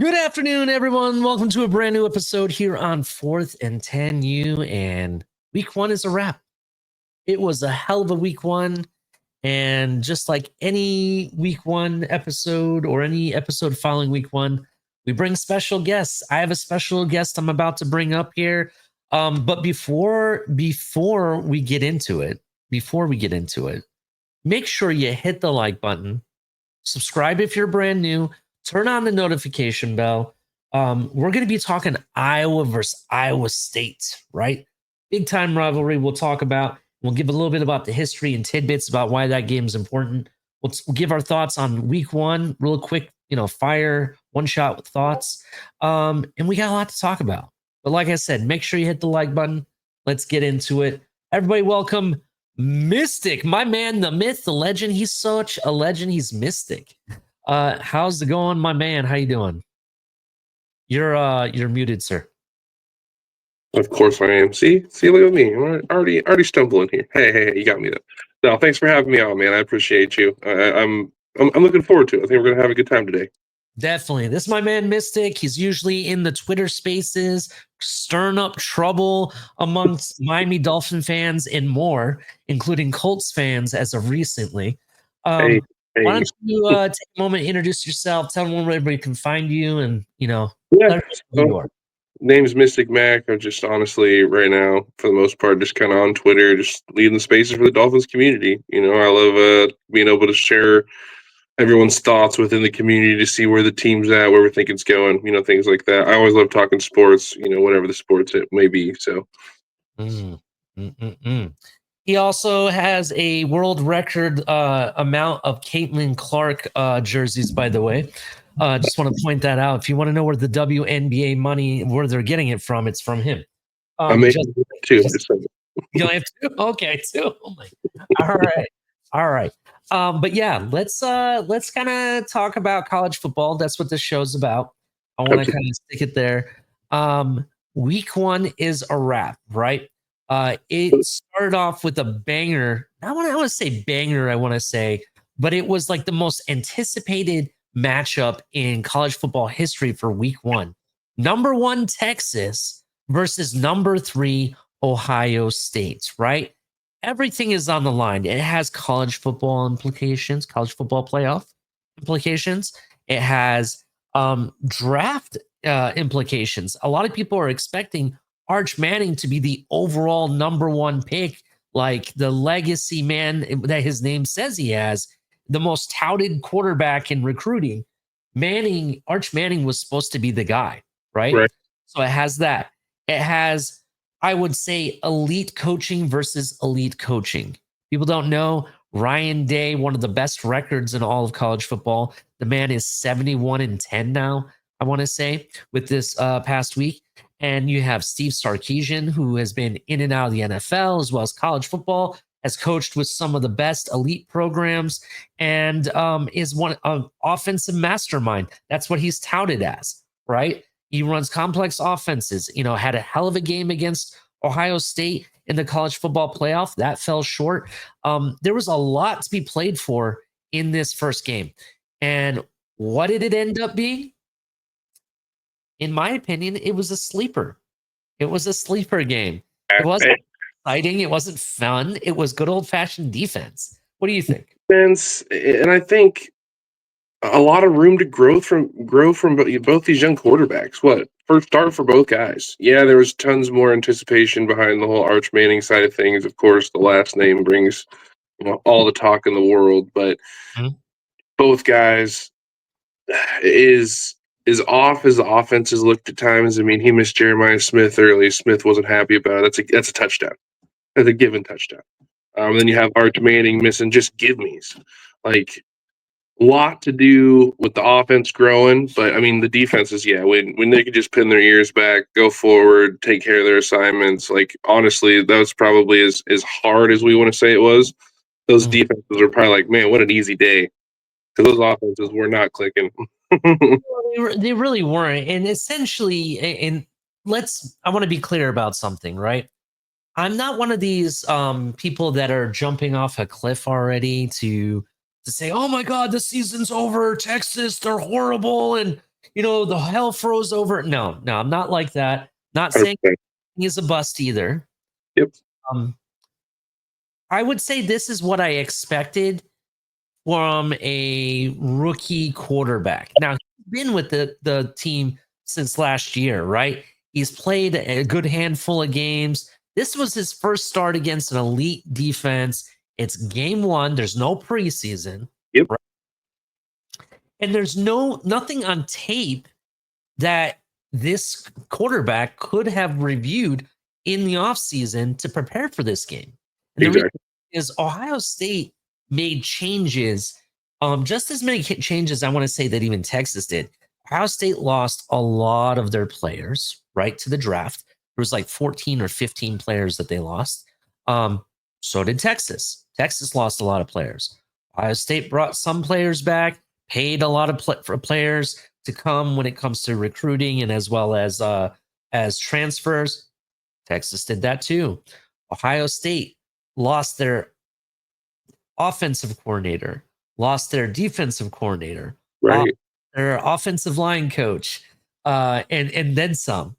Good afternoon, everyone. Welcome to a brand new episode here on 4th and 10U. And week one is a wrap. It was a hell of a week one. And just like any week one episode or any episode following week one, we bring special guests. I have a special guest I'm about to bring up here. But before we get into it, make sure you hit the like button, subscribe if you're brand new, turn on the notification bell. We're going to be talking Iowa versus Iowa State, right? Big time rivalry we'll talk about. We'll give a little bit about the history and tidbits about why that game is important. We'll give our thoughts on week one, real quick, fire one shot with thoughts. And we got a lot to talk about. But like I said, make sure you hit the like button. Let's get into it. Everybody welcome Mystic, my man, the myth, the legend. He's such a legend. He's Mystic. How's it going, my man? How you doing? You're muted, sir. Of course I am. See, look at me. I'm already stumbling here. Hey, you got me though. No, thanks for having me on, man. I appreciate you. I'm looking forward to it. I think we're gonna have a good time today. Definitely. This is my man Mystic. He's usually in the Twitter spaces, stirring up trouble amongst Miami Dolphin fans and more, including Colts fans as of recently. Hey. Why don't you take a moment, introduce yourself, tell them where everybody can find you, and Yeah. let us know who you are. Name's Mystic Mac. I'm just honestly right now, for the most part, just kind of on Twitter, just leading the spaces for the Dolphins community. I love being able to share everyone's thoughts within the community to see where the team's at, where we think it's going, things like that. I always love talking sports, whatever the sports it may be. So. He also has a world record amount of Caitlin Clark jerseys, by the way. Just want to point that out. If you want to know where the WNBA money, where they're getting it from, it's from him. I made two. You have two? Okay, two. Oh my. All right. But yeah, let's kind of talk about college football. That's what this show's about. I want to kind of stick it there. Week one is a wrap, right? It started off with a banger. I want to say banger, but it was like the most anticipated matchup in college football history for week one. Number 1, Texas versus number 3, Ohio State, right? Everything is on the line. It has college football implications, college football playoff implications. It has draft implications. A lot of people are expecting Arch Manning to be the overall number 1 pick, like the legacy man that his name says he has, the most touted quarterback in recruiting. Arch Manning was supposed to be the guy, right? So it has that. It has, I would say, elite coaching versus elite coaching. People don't know Ryan Day, one of the best records in all of college football. The man is 71-10 now, I want to say, with this past week. And you have Steve Sarkisian, who has been in and out of the NFL as well as college football, has coached with some of the best elite programs, and is one offensive mastermind. That's what he's touted as, right? He runs complex offenses. Had a hell of a game against Ohio State in the college football playoff. That fell short. There was a lot to be played for in this first game. And what did it end up being? In my opinion, it was a sleeper. It was a sleeper game. It wasn't exciting. It wasn't fun. It was good old-fashioned defense. What do you think? Defense, and I think a lot of room to grow from both these young quarterbacks. First start for both guys. Yeah, there was tons more anticipation behind the whole Arch Manning side of things. Of course, the last name brings all the talk in the world, but both guys is off as the offense has looked at times. I mean, he missed Jeremiah Smith early. Smith wasn't happy about it. That's a touchdown. That's a given touchdown. Then you have Arch Manning missing just give me's. Like, a lot to do with the offense growing, but I mean the defenses, when they could just pin their ears back, go forward, take care of their assignments. Like, honestly, that was probably as hard as we want to say it was. Those defenses are probably like, man, what an easy day. Because those offenses were not clicking. They really weren't. And essentially, I want to be clear about something, right? I'm not one of these people that are jumping off a cliff already to say, oh my God, the season's over. Texas, they're horrible. And the hell froze over. No, I'm not like that. Not saying 100%. he's a bust either. Yep. Um, I would say this is what I expected from a rookie quarterback. Now, he's been with the team since last year, right? He's played a good handful of games. This was his first start against an elite defense. It's game one. There's no preseason. Yep. Right? And there's nothing on tape that this quarterback could have reviewed in the offseason to prepare for this game. And the reason Exactly. is Ohio State made changes, just as many changes I want to say that even Texas did. Ohio State lost a lot of their players, right, to the draft. There was like 14 or 15 players that they lost. So did Texas. Texas lost a lot of players. Ohio State brought some players back, paid a lot of for players to come when it comes to recruiting and as well as transfers. Texas did that too. Ohio State lost their offensive coordinator, lost their defensive coordinator, Right. their offensive line coach, and then some.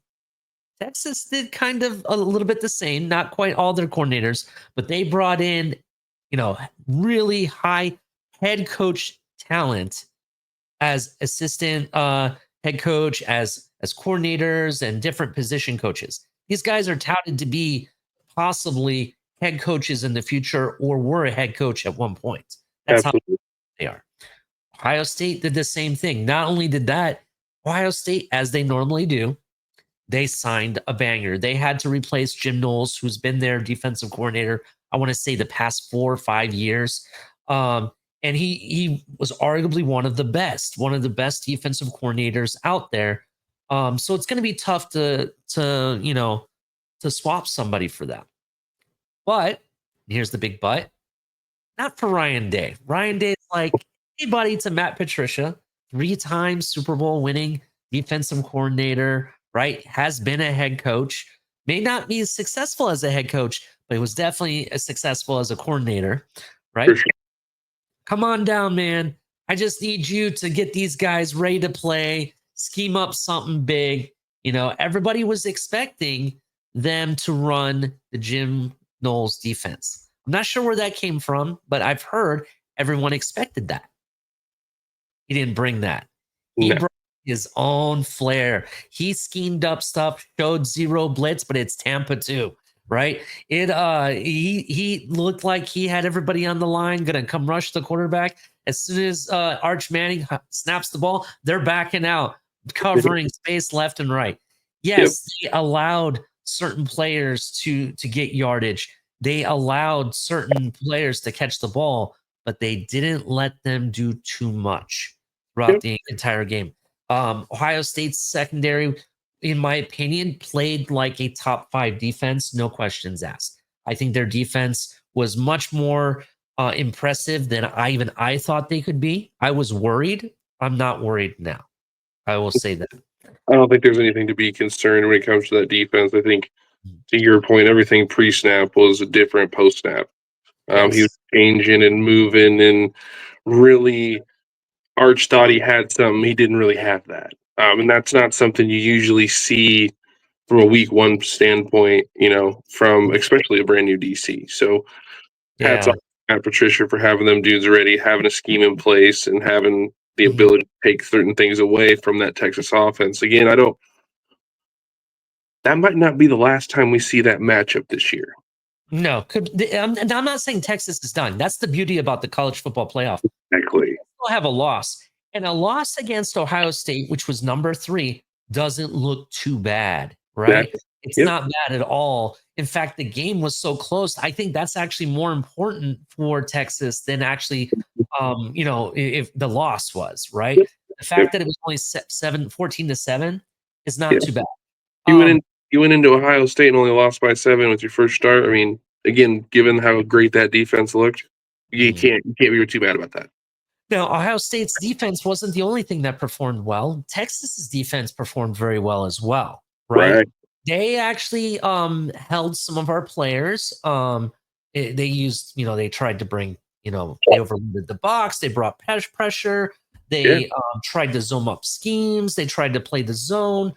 Texas did kind of a little bit the same, not quite all their coordinators, but they brought in, really high head coach talent as assistant head coach, as coordinators and different position coaches. These guys are touted to be possibly head coaches in the future or were a head coach at one point. That's how Absolutely. they are. Ohio State did the same thing. Not only did that, Ohio State, as they normally do, they signed a banger. They had to replace Jim Knowles, who's been their defensive coordinator, I want to say the past 4 or 5 years. And he was arguably one of the best defensive coordinators out there. So it's going to be tough to swap somebody for that. But here's the big but: not for Ryan Day. Ryan Day is like anybody to Matt Patricia, 3-time Super Bowl winning defensive coordinator, right? Has been a head coach. May not be as successful as a head coach, but he was definitely as successful as a coordinator, right? For sure. Come on down, man. I just need you to get these guys ready to play, scheme up something big. Everybody was expecting them to run the Jim Knowles defense. I'm not sure where that came from, but I've heard everyone expected that. He didn't bring that. He No. brought his own flair. He schemed up stuff, showed zero blitz, but it's Tampa too, right? He looked like he had everybody on the line, gonna come rush the quarterback. As soon as Arch Manning snaps the ball, they're backing out, covering space left and right. Yes, they allowed certain players to get yardage. They allowed certain players to catch the ball, but they didn't let them do too much throughout the entire game. Ohio State's secondary, in my opinion, played like a top 5 defense, no questions asked. I think their defense was much more impressive than I thought they could be. I was worried. I'm not worried now. I will say that. I don't think there's anything to be concerned when it comes to that defense. I think, to your point, everything pre-snap was different post-snap. He was Yes. changing and moving, and really, Arch thought he had something. He didn't really have that, and that's not something you usually see from a week one standpoint. From especially a brand new DC. So hats Yeah. off to Matt Patricia for having them dudes ready, having a scheme in place, and having the Mhm. ability to take certain things away from that Texas offense. Again, I don't. That might not be the last time we see that matchup this year. No, and I'm not saying Texas is done. That's the beauty about the college football playoff. Exactly. Still have a loss, and a loss against Ohio State, which was number 3, doesn't look too bad, That. right? It's Yep. not bad at all. In fact, the game was so close. I think that's actually more important for Texas than actually, if the loss was, right. Yep. The Yep. fact that it was only 14-7 is not Yep. too bad. You went Um, in. You went into Ohio State and only lost by 7 with your first start. I mean, again, given how great that defense looked, you mhm. can't be too bad about that. Now, Ohio State's defense wasn't the only thing that performed well. Texas's defense performed very well as well, right? Right. They actually held some of our players. They used, they tried to bring, they overloaded the box. They brought pressure. They tried to zone up schemes. They tried to play the zone.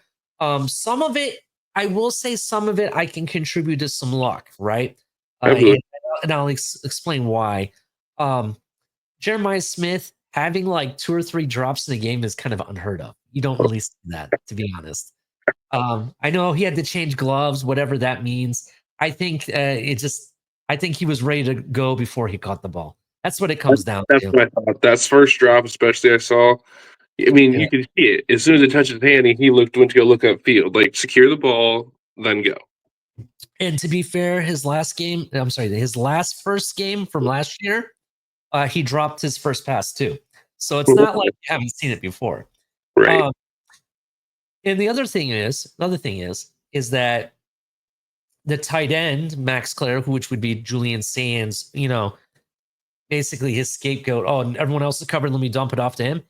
Some of it, I will say, some of it I can contribute to some luck, right? Absolutely. And I'll explain why. Um, Jeremiah Smith having like 2 or 3 drops in a game is kind of unheard of. You don't really see that, to be honest. I know he had to change gloves, whatever that means. I think I think he was ready to go before he caught the ball. That's what it comes down That's to. what I thought. That's first drop, especially I saw. I mean, Yeah. you could see it as soon as it touched his hand. He went to go look upfield, like secure the ball, then go. And to be fair, his last first game from last year, he dropped his first pass too. So it's not like you haven't seen it before. Right, Um, and another thing is that the tight end, Max Clare, which would be Julian Sands, basically his scapegoat. Oh, and everyone else is covered. Let me dump it off to him.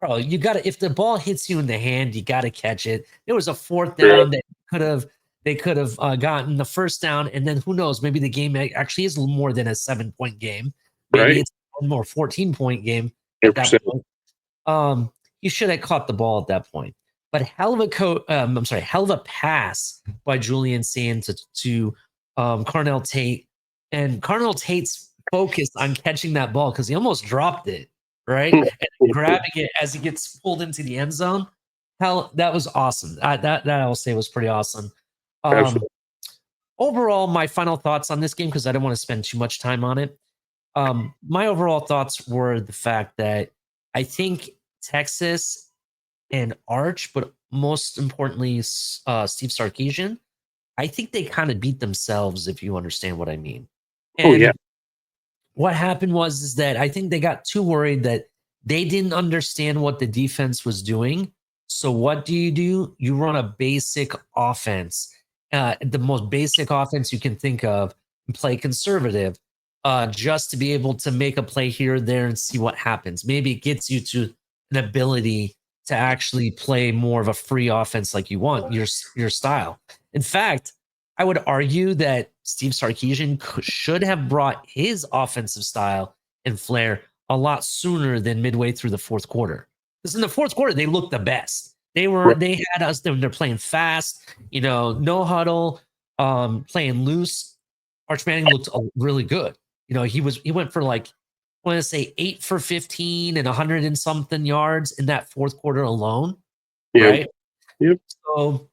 Bro, you got to, if the ball hits you in the hand, you got to catch it. There was a fourth down that they could have gotten the first down. And then who knows, maybe the game actually is more than a 7-point game. Maybe right. it's a more 14-point game at that 100%. point. He should have caught the ball at that point. But hell of a pass by Julian Sand to Carnell Tate. And Carnell Tate's focused on catching that ball because he almost dropped it, right? And grabbing it as he gets pulled into the end zone. Hell, that was awesome. That I will say was pretty awesome. Absolutely. Overall, my final thoughts on this game, because I don't want to spend too much time on it. My overall thoughts were the fact that I think Texas and Arch, but most importantly, Steve Sarkisian, I think they kind of beat themselves, if you understand what I mean. Oh yeah, And what happened was is that I think they got too worried that they didn't understand what the defense was doing. So what do? You run a basic offense, the most basic offense you can think of, and play conservative, just to be able to make a play here or there and see what happens. Maybe it gets you to an ability to actually play more of a free offense like you want your style. In fact, I would argue that Steve Sarkisian should have brought his offensive style and flair a lot sooner than midway through the fourth quarter. Because in the fourth quarter, they looked the best. right. They had us, they're playing fast, no huddle, playing loose. Arch Manning looked really good. He went for like, I want to say 8 for 15 and 100 and something yards in that fourth quarter alone, Yep, right? yep. So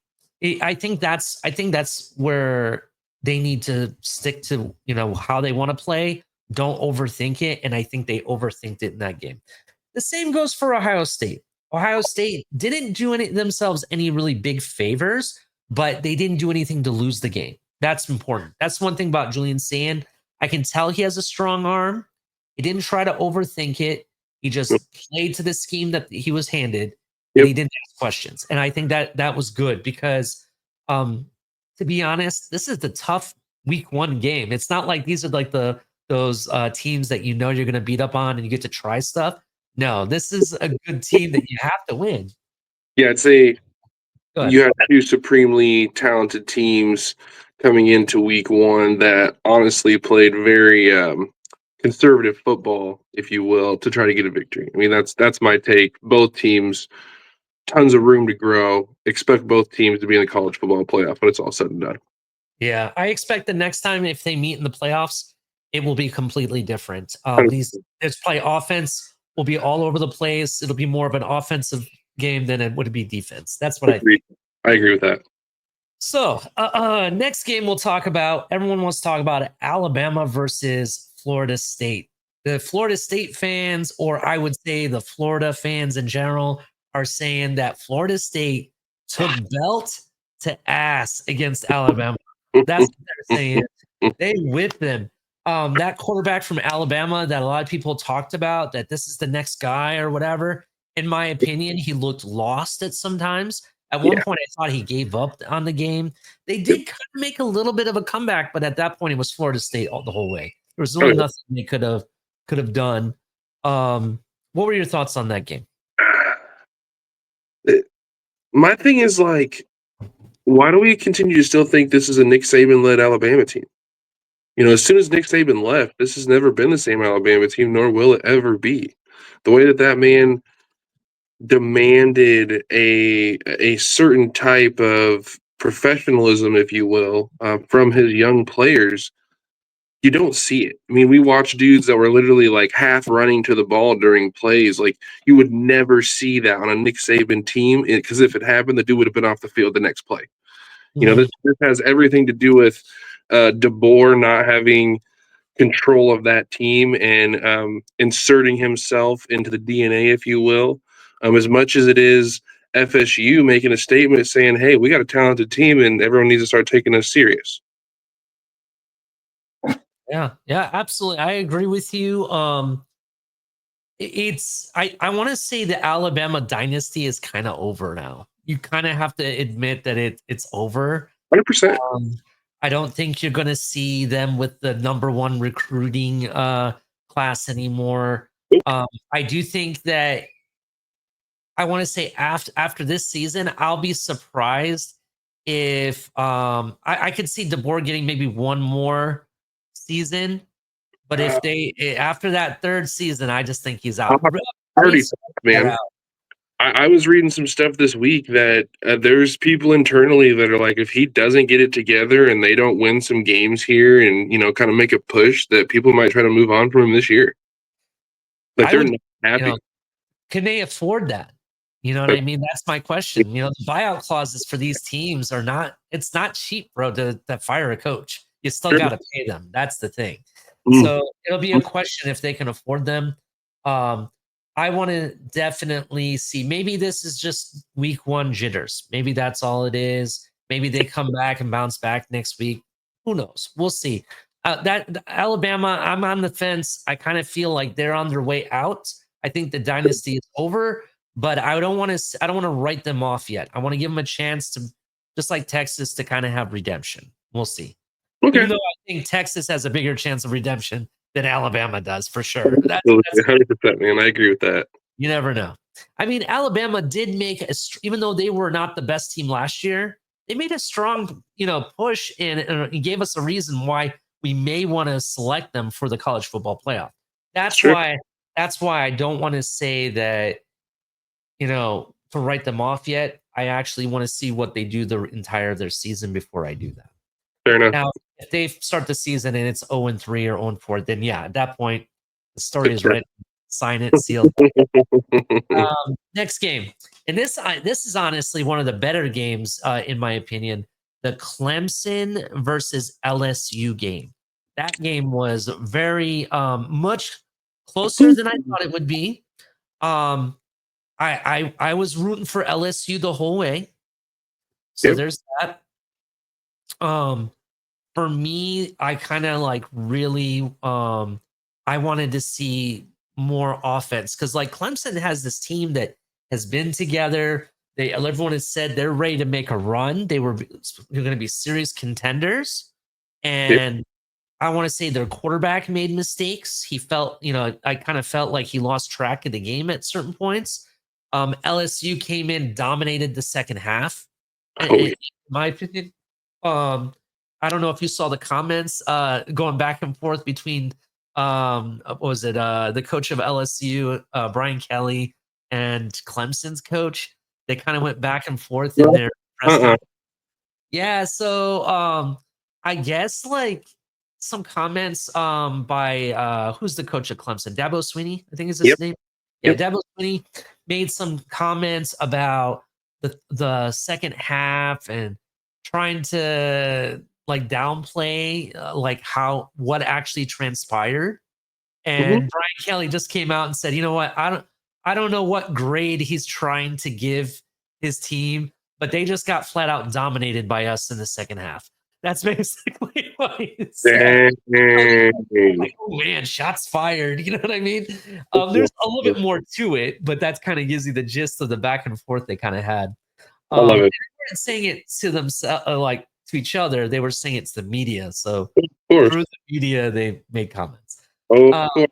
I think that's where they need to stick to how they want to play. Don't overthink it, and I think they overthinked it in that game. The same goes for Ohio State. Ohio State didn't do any really big favors, but they didn't do anything to lose the game. That's important. That's one thing about Julian Sand. I can tell he has a strong arm. He didn't try to overthink it. He just played to the scheme that he was handed, and Yep. he didn't ask questions. And I think that was good because, to be honest, this is the tough week 1 game. It's not like these are like those teams that you're going to beat up on and you get to try stuff. No, this is a good team that you have to win. Yeah, I'd say Good. you have two supremely talented teams coming into week one that honestly played very conservative football, if you will, to try to get a victory. I mean, that's my take. Both teams, tons of room to grow. Expect both teams to be in the college football playoff when it's all said and done. Yeah, I expect the next time if they meet in the playoffs, it will be completely different. This play offense will be all over the place. It'll be more of an offensive game than it would be defense. That's what I think. I agree with that. So, next game we'll talk about. Everyone wants to talk about it, Alabama versus Florida State. The Florida State fans, or I would say the Florida fans in general, are saying that Florida State took belt to ass against Alabama. That's what they're saying. They whipped them. That quarterback from Alabama that a lot of people talked about, that this is the next guy or whatever. In my opinion, he looked lost at sometimes. At one Yeah. point, I thought he gave up on the game. They Yep. did kind of make a little bit of a comeback, but at that point, it was Florida State the whole way. There was really nothing they could have done. What were your thoughts on that game? My thing is like, why do we continue to still think this is a Nick Saban led Alabama team? As soon as Nick Saban left, this has never been the same Alabama team, nor will it ever be. The way that man demanded a certain type of professionalism, if you will, from his young players, you don't see it. I mean, we watch dudes that were literally like half running to the ball during plays. Like you would never see that on a Nick Saban team because if it happened, the dude would have been off the field the next play. You know, Mhm. this has everything to do with DeBoer not having control of that team and inserting himself into the DNA, if you will, as much as it is FSU making a statement saying, "Hey, we got a talented team, and everyone needs to start taking us serious." Yeah, yeah, absolutely. I agree with you. It's I want to say the Alabama dynasty is kind of over now. You kind of have to admit that it's over. 100%. Um, I don't think you're going to see them with the number one recruiting class anymore. I do think that I want to say after this season, I'll be surprised if I could see DeBoer getting maybe one more season, but Uh, if after that third season, I just think he's I out. already Reese, thought, they're man. out. I was reading some stuff this week that there's people internally that are like, if he doesn't get it together and they don't win some games here and kind of make a push, that people might try to move on from him this year. Like I they're would, not you know, happy. can they afford that? You know what But I mean? That's my question. You know, the buyout clauses for these teams are not, it's not cheap, bro, to fire a coach. You still sure. got to pay them. That's the thing. Mm, So it'll be a question if they can afford them. Um, I want to definitely see maybe this is just week one jitters. Maybe that's all it is. Maybe they come back and bounce back next week. Who knows? We'll see. That Alabama, I'm on the fence. I kind of feel like they're on their way out. I think the dynasty is over, but I don't want to. I don't want to write them off yet. I want to give them a chance to, just like Texas, to kind of have redemption. We'll see. okay. Even though I think Texas has a bigger chance of redemption than Alabama does, for sure. That's 100%, man. I agree with that. you never know. I mean, Alabama did make even though they were not the best team last year, they made a strong, push and gave us a reason why we may want to select them for the college football playoff. That's Sure. why that's why I don't want to say that, to write them off yet. I actually want to see what they do the entire their season before I do that. Fair enough. Now, if they start the season and it's 0-3 or 0-4, then yeah, at that point, the story It's is fair. written, sign it, seal. Next game, and this is honestly one of the better games in my opinion. The Clemson versus LSU game. That game was very much closer than I thought it would be. Um, I was rooting for LSU the whole way, so Yep. there's that. Um, for me, I kind of like really I wanted to see more offense because like Clemson has this team that has been together. Everyone has said they're ready to make a run. They're going to be serious contenders, Yep. and I want to say their quarterback made mistakes. He felt, I kind of felt like he lost track of the game at certain points. LSU came in, dominated the second half. Oh, yeah. In my opinion, I don't know if you saw the comments going back and forth between what was it the coach of LSU, Brian Kelly, and Clemson's coach. They kind of went back and forth in Well, their press uh-uh. conference. Yeah, so I guess like some comments by who's the coach of Clemson? Dabo Sweeney, I think is his Yep. name. Yeah, Yep. Dabo Sweeney made some comments about the second half and trying to like downplay like how what actually transpired. Hmm. And Brian Kelly just came out and said, "You know what? I don't know what grade he's trying to give his team, but they just got flat out dominated by us in the second half." That's basically what he said. Dang. Like, oh man, shots fired. You know what I mean? There's a little bit more to it, but that's kind of gives you the gist of the back and forth they kind of had. I love And it. they weren't saying it to themselves, like to each other. They were saying it to the media. So Of course. through the media, they made comments. Of Uh, course.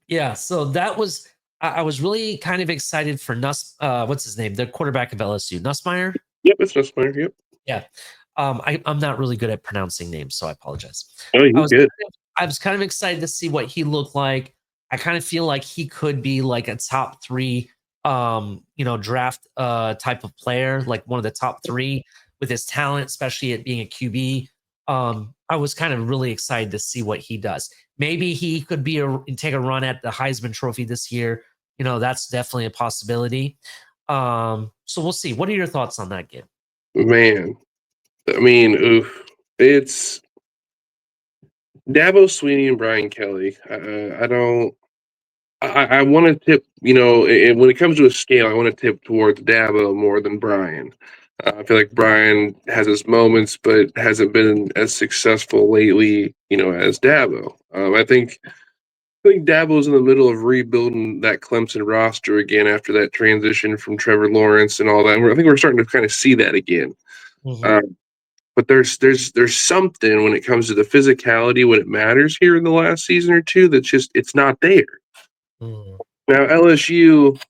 Yeah, so that was I was really kind of excited for what's his name? The quarterback of LSU, Nussmeier? Yep, it's just fine. Yep. Yeah. I'm not really good at pronouncing names, so I apologize. Oh, I you was good. I was kind of excited to see what he looked like. I kind of feel like he could be like a top 3 draft type of player, like one of the top 3 with his talent, especially at being a QB. I was kind of really excited to see what he does. Maybe he could take a run at the Heisman Trophy this year. That's definitely a possibility. So we'll see. What are your thoughts on that game? Man, I mean, oof, it's Dabo Sweeney and Brian Kelly. I don't. I want to tip. When it comes to a scale, I want to tip towards Dabo more than Brian. I feel like Brian has his moments, but hasn't been as successful lately. As Dabo. I think Dabo's in the middle of rebuilding that Clemson roster again after that transition from Trevor Lawrence and all that. I think we're starting to kind of see that again. Mhm. But there's something when it comes to the physicality when it matters here in the last season or two that's just it's not there. Mm. Now LSU,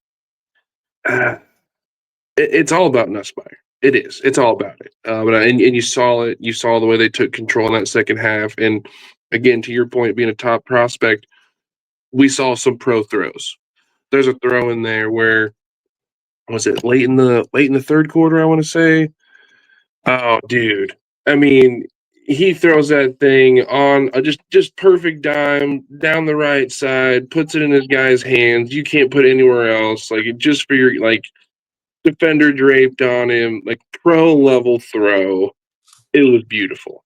uh, it's all about Nussmeier. It is. It's all about it. And you saw it. You saw the way they took control in that second half. And again, to your point, being a top prospect, we saw some pro throws. There's a throw in there where was it late in the third quarter? I want to say. Oh, dude. I mean, he throws that thing on a just perfect dime down the right side, puts it in his guy's hands. You can't put it anywhere else. Like just for your defender draped on him, like pro level throw. It was beautiful.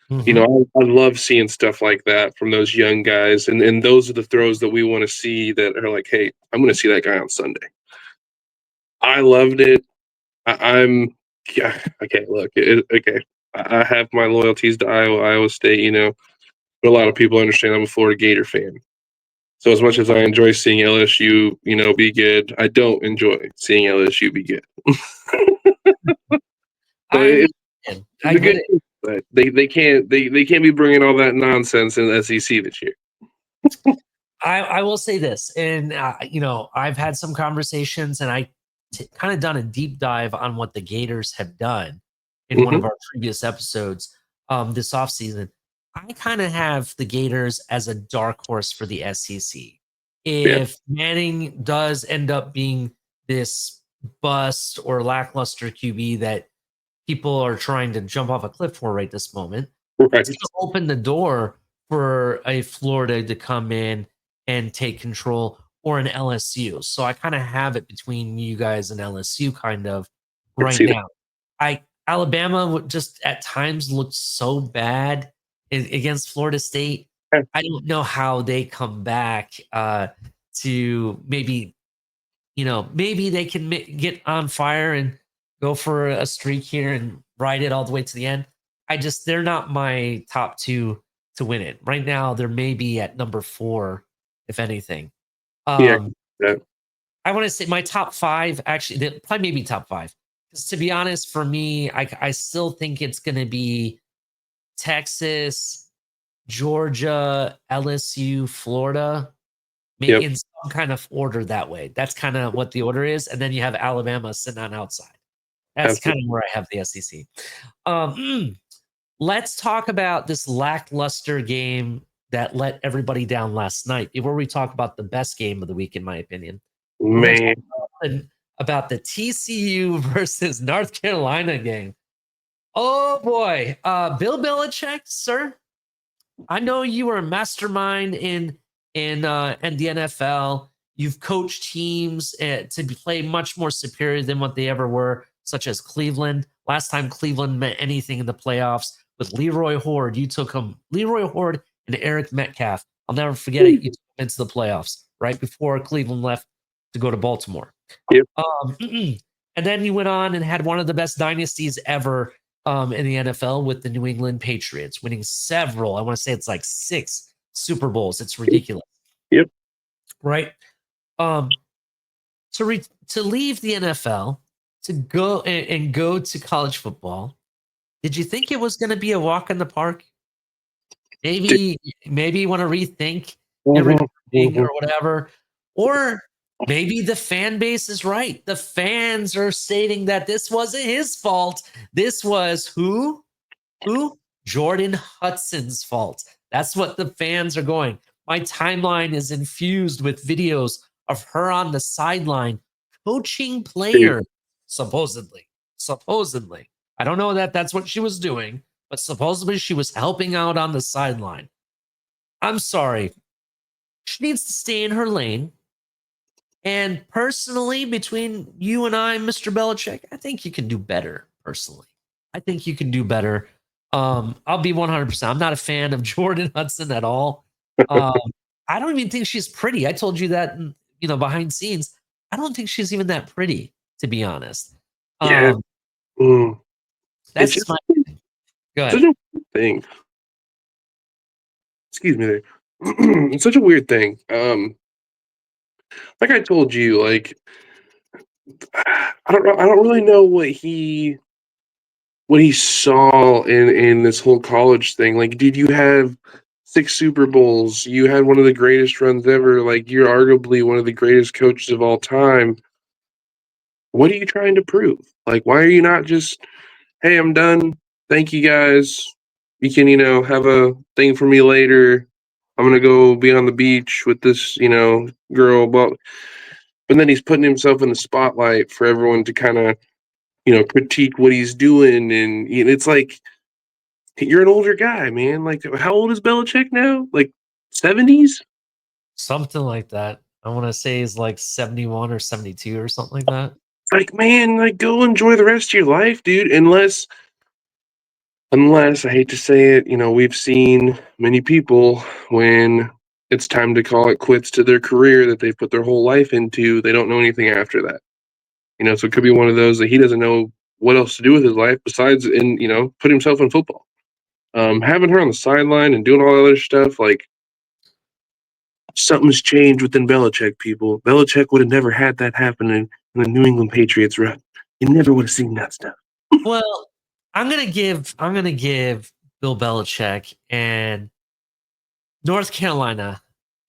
Mhm. I love seeing stuff like that from those young guys, and those are the throws that we want to see that are like, hey, I'm going to see that guy on Sunday. I loved it. I'm yeah, okay. Look, okay. I have my loyalties to Iowa State. But a lot of people understand I'm a Florida Gator fan. So as much as I enjoy seeing LSU, be good, I don't enjoy seeing LSU be good. So I understand. it's I a get good it. team, but they can't be bringing all that nonsense in the SEC this year. I will say this, and I've had some conversations, and I kind of done a deep dive on what the Gators have done in one Hmm. of our previous episodes this offseason. I kind of have the Gators as a dark horse for the SEC. Yeah, If Manning does end up being this bust or lackluster QB that people are trying to jump off a cliff for right this moment, right. it's going to open the door for a Florida to come in and take control, or an LSU. So I kind of have it between you guys and LSU kind of I can right see that. now. I Alabama would just at times look so bad against Florida State. Yeah, I don't know how they come back to maybe they can get on fire and go for a streak here and ride it all the way to the end. They're not my top 2 to win it. Right now, they're maybe at number 4, if anything. yeah, Um, yeah. I want to say my top 5, actually, probably maybe top 5. Because to be honest, for me, I still think it's going to be Texas, Georgia, LSU, Florida, Yep, in some kind of order that way. That's kind of what the order is. And then you have Alabama sitting on outside. That's kind absolutely. of where I have the SEC. Um, let's talk about this lackluster game that let everybody down last night. Before we talk about the best game of the week, in my opinion, we're going to Man, talk about the TCU versus North Carolina game. Oh boy, Bill Belichick, sir. I know you were a mastermind in the NFL. You've coached teams to play much more superior than what they ever were, such as Cleveland. Last time Cleveland meant anything in the playoffs with Leroy Horde, you took him. Leroy Horde and Eric Metcalf. I'll never forget it. You took them into the playoffs right before Cleveland left to go to Baltimore. yep, And then you went on and had one of the best dynasties ever in the NFL with the New England Patriots, winning several. I want to say it's like 6 Super Bowls. It's ridiculous, yep. right? Um, to leave the NFL to go and go to college football. Did you think it was going to be a walk in the park? Dude, Maybe maybe you want to rethink your mhm, recruiting mhm. or whatever, or maybe the fan base is right. The fans are stating that this wasn't his fault. This was who? Jordan Hudson's fault. That's what the fans are going. My timeline is infused with videos of her on the sideline coaching Dude, players, supposedly. Supposedly. I don't know that that's what she was doing, but supposedly she was helping out on the sideline. I'm sorry. She needs to stay in her lane. And personally, between you and I, Mr. Belichick, I think you can do better. Personally, I think you can do better. I'll be 100%. I'm not a fan of Jordan Hudson at all. Um, I don't even think she's pretty. I told you that, behind scenes. I don't think she's even that pretty, to be honest. yeah, Um, mm, that's it's just just my. Go such ahead. a weird thing. Excuse me there. It's such a weird thing. Like I told you, like I don't know. I don't really know what he saw in this whole college thing. Like, did you have 6 Super Bowls? You had one of the greatest runs ever. Like, you're arguably one of the greatest coaches of all time. What are you trying to prove? Like, why are you not just, hey, I'm done. Thank you guys. You can, have a thing for me later. I'm gonna go be on the beach with this, girl. But then he's putting himself in the spotlight for everyone to kind of, critique what he's doing, and it's like you're an older guy, man. Like, how old is Belichick now? Like 70s? Something like that. I want to say is like 71 or 72 or something like that. Like, man, like go enjoy the rest of your life, dude. Unless I hate to say it, we've seen many people when it's time to call it quits to their career that they've put their whole life into, they don't know anything after that. So it could be one of those that he doesn't know what else to do with his life besides put himself in football. Having her on the sideline and doing all that other stuff, like something's changed within Belichick, people. Belichick would have never had that happen in the New England Patriots run. You never would have seen that stuff. Well, I'm gonna give Bill Belichick and North Carolina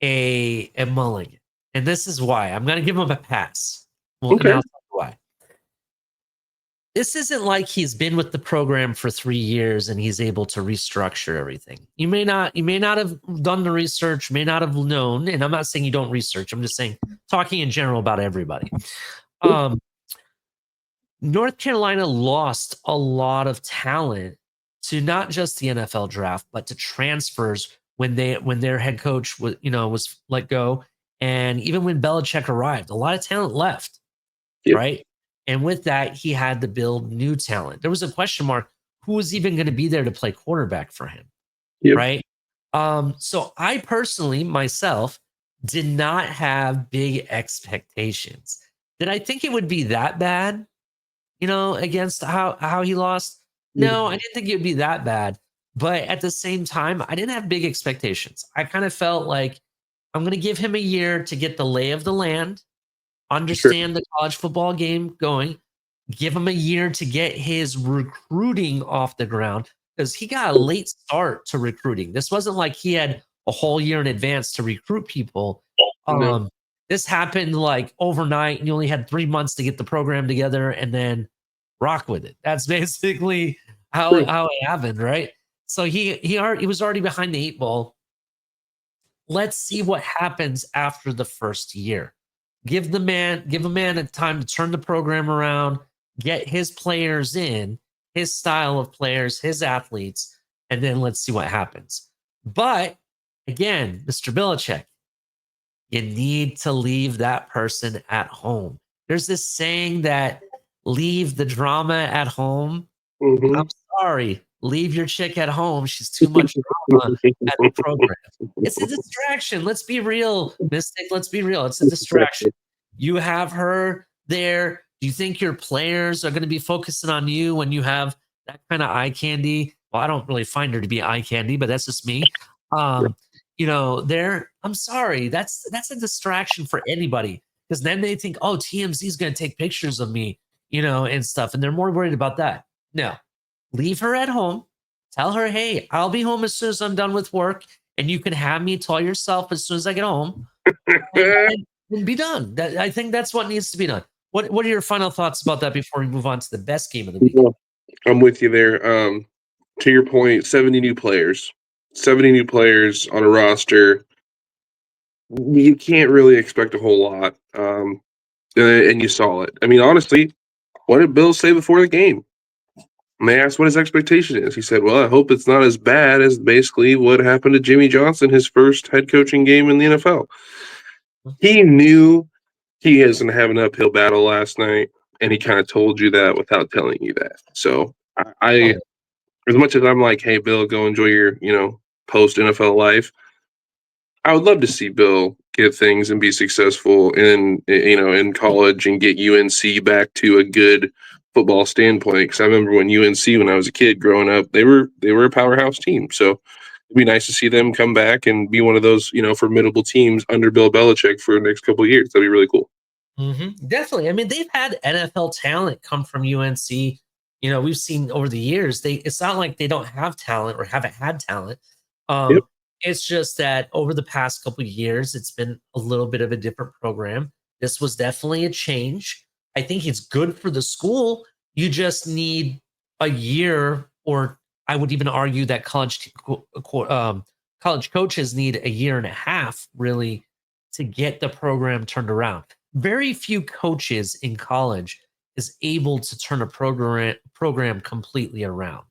a mulligan. And this is why. I'm gonna give him a pass. Well, and Okay. I'll tell you why. This isn't like he's been with the program for 3 years and he's able to restructure everything. You may not have done the research, may not have known, and I'm not saying you don't research. I'm just saying talking in general about everybody. Um, North Carolina lost a lot of talent to not just the NFL draft, but to transfers when their head coach was let go, and even when Belichick arrived, a lot of talent left, Yep. right? And with that, he had to build new talent. There was a question mark: who was even going to be there to play quarterback for him, Yep. right? So I personally myself did not have big expectations. Did I think it would be that bad? Against how he lost. No, I didn't think it would be that bad. But at the same time, I didn't have big expectations. I kind of felt like I'm going to give him a year to get the lay of the land, Sure. understand the college football game going, give him a year to get his recruiting off the ground because he got a late start to recruiting. This wasn't like he had a whole year in advance to recruit people. No. Um, this happened like overnight, and you only had 3 months to get the program together and then rock with it. That's basically how True. how it happened, right? So he was already behind the 8 ball. Let's see what happens after the first year. Give a man a time to turn the program around, get his players in, his style of players, his athletes, and then let's see what happens. But again, Mr. Belichick, you need to leave that person at home. There's this saying that leave the drama at home. I'm Mhm. sorry. Leave your chick at home. She's too much drama at the program. It's a distraction. Let's be real, Mystic. Let's be real. It's a distraction. You have her there. Do you think your players are going to be focusing on you when you have that kind of eye candy? Well, I don't really find her to be eye candy, but that's just me. Um, there. I'm sorry. That's a distraction for anybody because then they think, oh, TMZ is going to take pictures of me, and stuff, and they're more worried about that. No, leave her at home. Tell her, hey, I'll be home as soon as I'm done with work, and you can have me tell yourself as soon as I get home, and be done. I think that's what needs to be done. What are your final thoughts about that before we move on to the best game of the week? Well, I'm with you there. To your point, 70 new players. 70 new players on a roster. You can't really expect a whole lot. and you saw it. I mean, honestly, what did Bill say before the game? And they asked what his expectation is. He said, "Well, I hope it's not as bad as basically what happened to Jimmy Johnson his first head coaching game in the NFL." He knew he is going to have an uphill battle last night, and he kind of told you that without telling you that. So I, Oh, as much as I'm like, "Hey, Bill, go enjoy your post NFL life," I would love to see Bill get things and be successful in college and get UNC back to a good football standpoint. Because I remember when UNC, when I was a kid growing up, they were a powerhouse team. So it'd be nice to see them come back and be one of those formidable teams under Bill Belichick for the next couple of years. That'd be really cool. definitely. I mean, they've had NFL talent come from UNC. We've seen over the years. It's not like they don't have talent or haven't had talent. Yep. Um, it's just that over the past couple of years, it's been a little bit of a different program. This was definitely a change. I think it's good for the school. You just need a year, or I would even argue that college coaches need a year and a half, really, to get the program turned around. Very few coaches in college is able to turn a program completely around,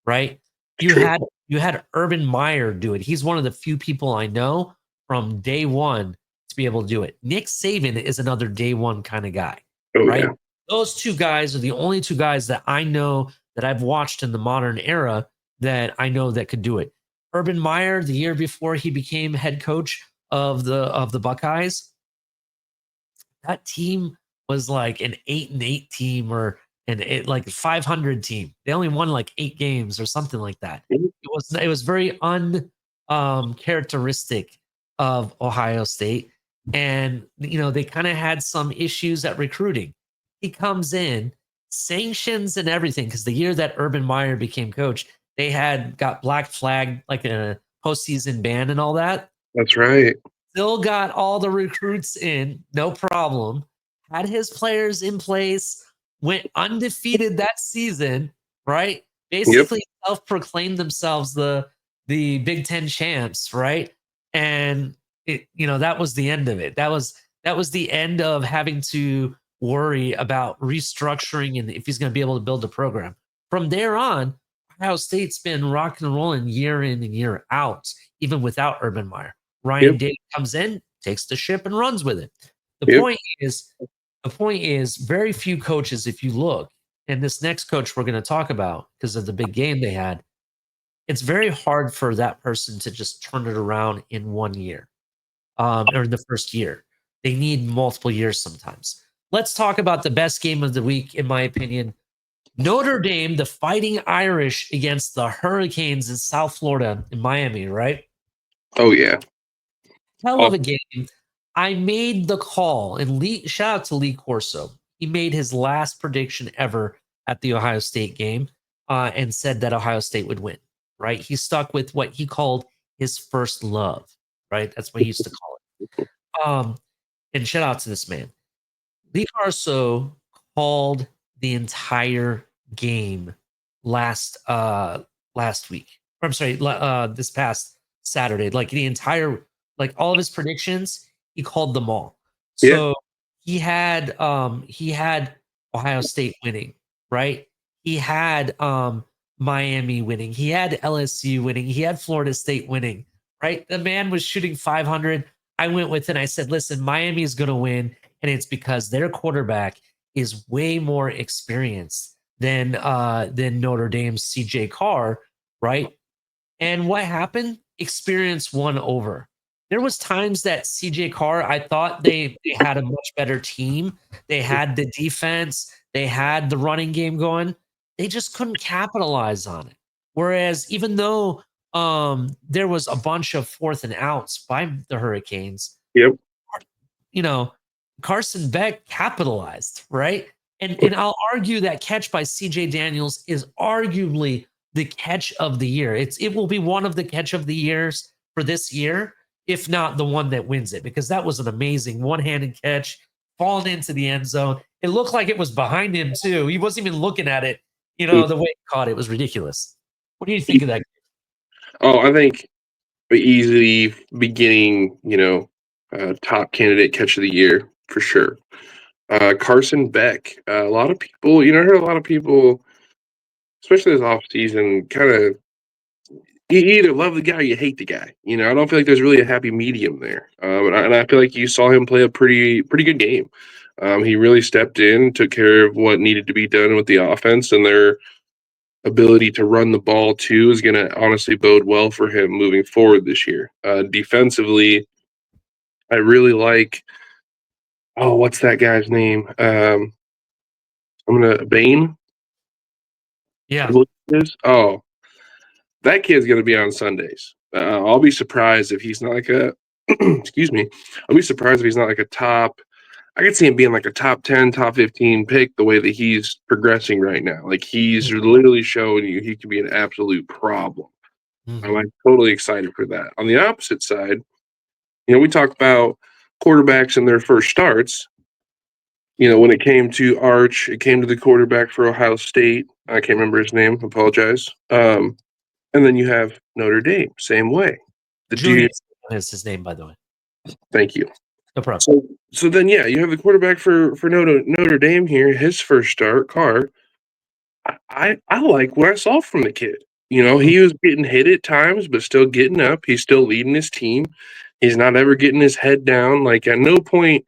right? You True. had you had Urban Meyer do it. He's one of the few people I know from day one to be able to do it. Nick Saban is another day one kind of guy, Oh right? yeah. Those two guys are the only two guys that I know that I've watched in the modern era that I know that could do it. Urban Meyer, the year before he became head coach of the Buckeyes, that team was like an 8-8 team or like 500 team. They only won like 8 games or something like that. Mhm. It was very characteristic of Ohio State, and they kind of had some issues at recruiting. He comes in, sanctions and everything, because the year that Urban Meyer became coach, they had got black flagged like a postseason ban and all that. That's right. Still got all the recruits in, no problem. Had his players in place, went undefeated that season, right? Yep. Basically self-proclaimed themselves the Big Ten champs, right? And that was the end of it. That was the end of having to worry about restructuring and if he's going to be able to build a program. From there on, Ohio State's been rocking and rolling year in and year out, even without Urban Meyer. Ryan Yep. Day comes in, takes the ship and runs with it. The Yep. point is, the point is, very few coaches, if you look, and this next coach we're going to talk about because of the big game they had, it's very hard for that person to just turn it around in 1 year, or in the first year. They need multiple years sometimes. Let's talk about the best game of the week, in my opinion. Notre Dame, the Fighting Irish against the Hurricanes in South Florida in Miami, right? Oh yeah. Hell of Oh a game. I made the call, and shout out to Lee Corso. He made his last prediction ever at the Ohio State game, and said that Ohio State would win. Right? He stuck with what he called his first love. Right? That's what he used to call it. And shout out to this man. Lee Corso called the entire game last last week. Or I'm sorry, this past Saturday. Like the entire, like all of his predictions, he called them all. yeah. So he had Ohio State winning, right? He had Miami winning. He had LSU winning. He had Florida State winning, right? The man was shooting 500. I went with it. I said, listen, Miami is going to win, and it's because their quarterback is way more experienced than Notre Dame's CJ Carr, right? And what happened? Experience won over. There was times that CJ Carr, I thought they had a much better team. They had the defense, they had the running game going. They just couldn't capitalize on it. Whereas even though there was a bunch of fourth and outs by the Hurricanes, Yep. you know, Carson Beck capitalized, right? And I'll argue that catch by CJ Daniels is arguably the catch of the year. It will be one of the catch of the years for this year, if not the one that wins it, because that was an amazing one-handed catch, falling into the end zone. It looked like it was behind him too. He wasn't even looking at it. The way he caught it was ridiculous. What do you think of that? Oh, I think the easy beginning, top candidate catch of the year for sure. Carson Beck. A lot of people, I heard a lot of people, especially this offseason, kind of you either love the guy or you hate the guy. I don't feel like there's really a happy medium there. And I feel like you saw him play a pretty good game. He really stepped in, took care of what needed to be done with the offense, and their ability to run the ball too is going to honestly bode well for him moving forward this year. Defensively, I really like. Oh, what's that guy's name? I'm gonna Bane. I Yeah. believe it is. Oh, that kid's gonna be on Sundays. I'll be surprised if he's not like a. excuse me. I'll be surprised if he's not like a top. I could see him being like a top 10, top 15 pick the way that he's progressing right now. Like he's literally showing you he can be an absolute problem. I'm Mm-hmm. like totally excited for that. On the opposite side, we talk about quarterbacks in their first starts. When it came to Arch, it came to the quarterback for Ohio State. I can't remember his name. Apologize. And then you have Notre Dame, same way. The dude, Julius is his name, by the way. thank you. No problem. So then, yeah, you have the quarterback for Notre Dame here. His first start, Carr. I like what I saw from the kid. He was getting hit at times, but still getting up. He's still leading his team. He's not ever getting his head down. Like at no point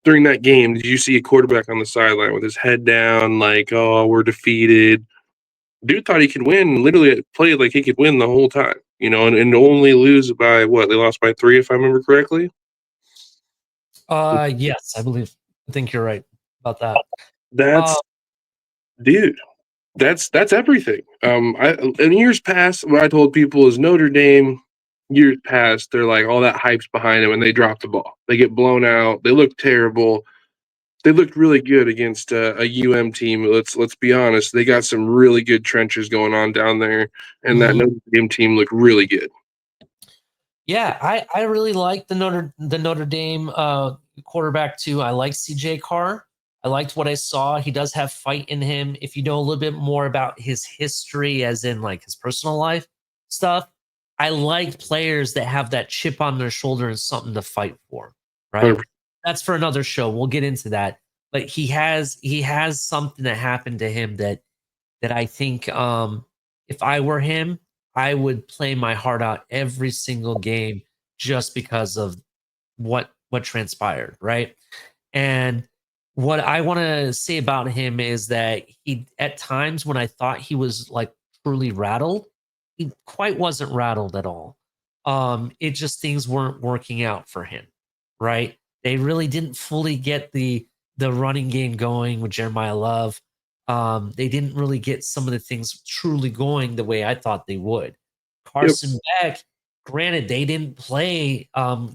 during that game did you see a quarterback on the sideline with his head down, like, oh, we're defeated. Dude thought he could win. Literally played like he could win the whole time. And only lose by what? They lost by 3, if I remember correctly. Yes, I believe. I think you're right about that. That's dude. That's everything. In years past, what I told people is Notre Dame. Years past, they're like all that hype's behind them, and they drop the ball. They get blown out. They look terrible. They looked really good against a team. Let's be honest. They got some really good trenches going on down there, and that Notre Dame team looked really good. Yeah, I really like the Notre Dame quarterback too. I like CJ Carr. I liked what I saw. He does have fight in him. If you know a little bit more about his history, as in like his personal life stuff, I like players that have that chip on their shoulder and something to fight for. Right. That's for another show. We'll get into that. But he has something that happened to him that I think if I were him, I would play my heart out every single game just because of what transpired, right? And what I want to say about him is that he at times when I thought he was like truly rattled, he quite wasn't rattled at all. It just things weren't working out for him, right? They really didn't fully get the running game going with Jeremiah Love. They didn't really get some of the things truly going the way I thought they would. Carson Beck, granted, they didn't play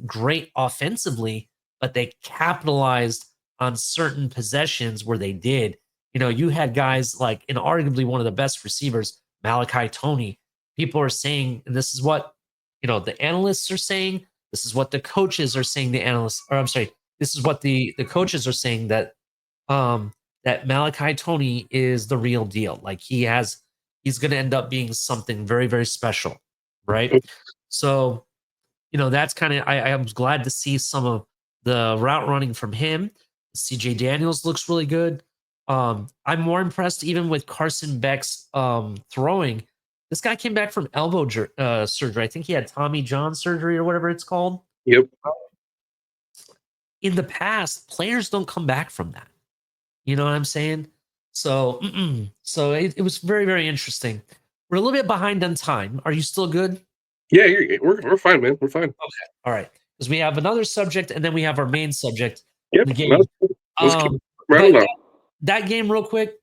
great offensively, but they capitalized on certain possessions where they did. You had guys like, and arguably one of the best receivers, Malachi Tony. People are saying, and this is what the analysts are saying. This is what the coaches are saying. The analysts, or I'm sorry, this is what the coaches are saying that that Malachi Tony is the real deal. Like he's going to end up being something very, very special, right? So, that's kind of I was glad to see some of the route running from him. CJ Daniels looks really good. I'm more impressed even with Carson Beck's throwing. This guy came back from elbow surgery. I think he had Tommy John surgery or whatever it's called. Yep. In the past, players don't come back from that. You know what I'm saying? So, so it was very, very interesting. We're a little bit behind on time. Are you still good? Yeah, we're fine, man. We're fine. Okay. All right. Because we have another subject and then we have our main subject. Yep. The game. Let's keep That game, real quick,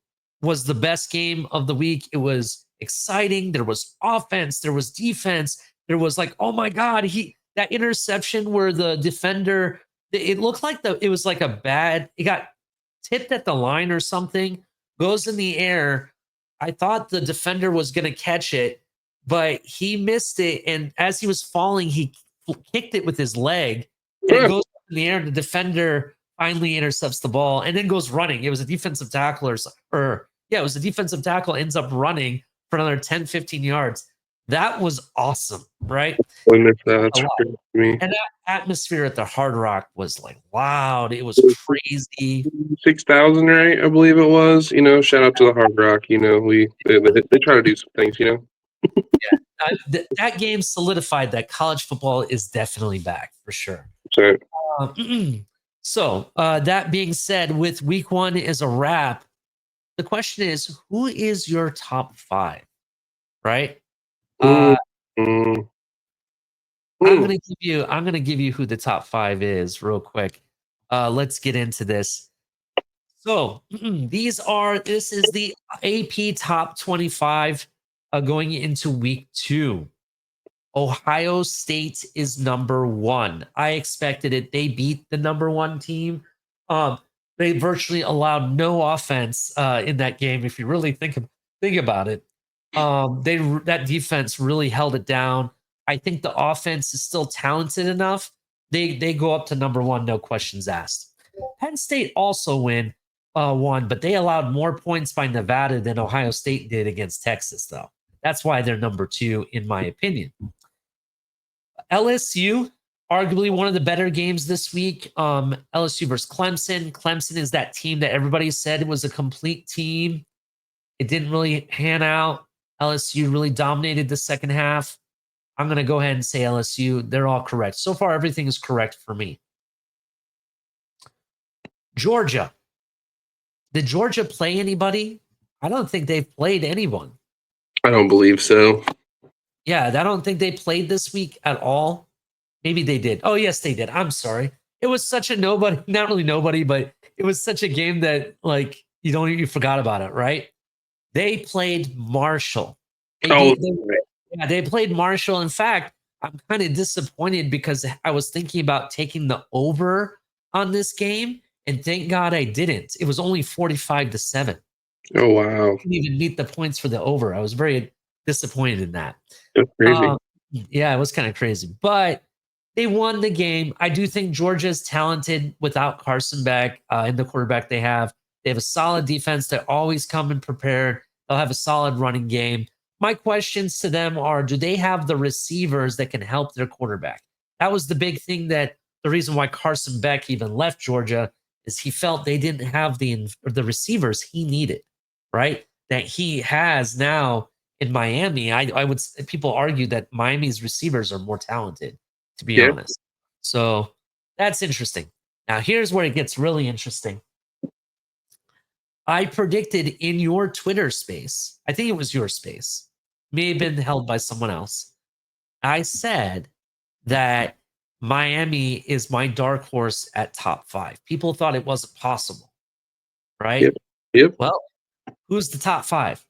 was the best game of the week. It was exciting. There was offense. There was defense. There was like, oh my God, that interception where the defender, it looked like it was like it got tipped at the line or something, goes in the air. I thought the defender was going to catch it, but he missed it. And as he was falling, he kicked it with his leg and it goes in the air. The defender finally intercepts the ball and then goes running. It was a defensive tackle it was a defensive tackle, ends up running for another 10, 15 yards. That was awesome, right? I missed that. A That's lot. crazy to me. And that atmosphere at the Hard Rock was like loud. It was crazy. 6,000, right? I believe it was. Shout out to the Hard Rock. They try to do some things. That game solidified that college football is definitely back for sure. So, Uh, so that being said, with week one is a wrap. The question is, who is your top five? Right? mm, Uh, mm, I'm mm. gonna give you who the top five is real quick. Let's get into this. So this is the AP top 25 going into week two. Ohio State is number one. I expected it. They beat the number one team. Um, they virtually allowed no offense in that game. If you really think about it, that defense really held it down. I think the offense is still talented enough. They go up to number one, no questions asked. Penn State also won, but they allowed more points by Nevada than Ohio State did against Texas, though. That's why they're number two, in my opinion. LSU, arguably one of the better games this week. LSU versus Clemson. Clemson is that team that everybody said was a complete team. It didn't really pan out. LSU really dominated the second half. I'm going to go ahead and say LSU. They're all correct. So far, everything is correct for me. Georgia. Did Georgia play anybody? I don't think they've played anyone. I don't believe so. Yeah, I don't think they played this week at all. Maybe they did. Oh, yes, they did. I'm sorry. It was such a nobody, not really nobody, but it was such a game that like you forgot about it, right? They played Marshall. Oh, They played Marshall. In fact, I'm kind of disappointed because I was thinking about taking the over on this game, and thank God I didn't. It was only 45-7. oh wow. Didn't even meet the points for the over. I was very disappointed in that. That's crazy. Yeah, it was kind of crazy, but they won the game. I do think Georgia's talented without Carson back in the quarterback they have. They have a solid defense. They always come in prepared. They'll have a solid running game. My questions to them are, do they have the receivers that can help their quarterback? That was the big thing, that the reason why Carson Beck even left Georgia is he felt they didn't have the receivers he needed, right? That he has now in Miami. I would, people argue that Miami's receivers are more talented, to be Yeah. honest. So that's interesting. Now here's where it gets really interesting. I predicted in your Twitter space, I think it was your space, may have been held by someone else. I said that Miami is my dark horse at top five. People thought it wasn't possible, right? Yep. Yep. Well, who's the top five?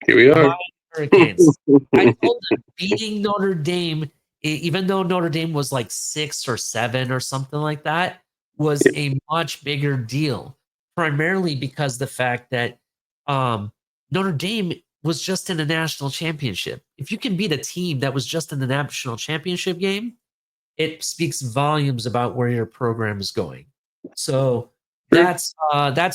Here we are. Hurricanes. I told them beating Notre Dame, even though Notre Dame was like 6 or 7 or something like that, was a much bigger deal. Primarily because the fact that Notre Dame was just in a national championship. If you can beat a team that was just in the national championship game, it speaks volumes about where your program is going. So that's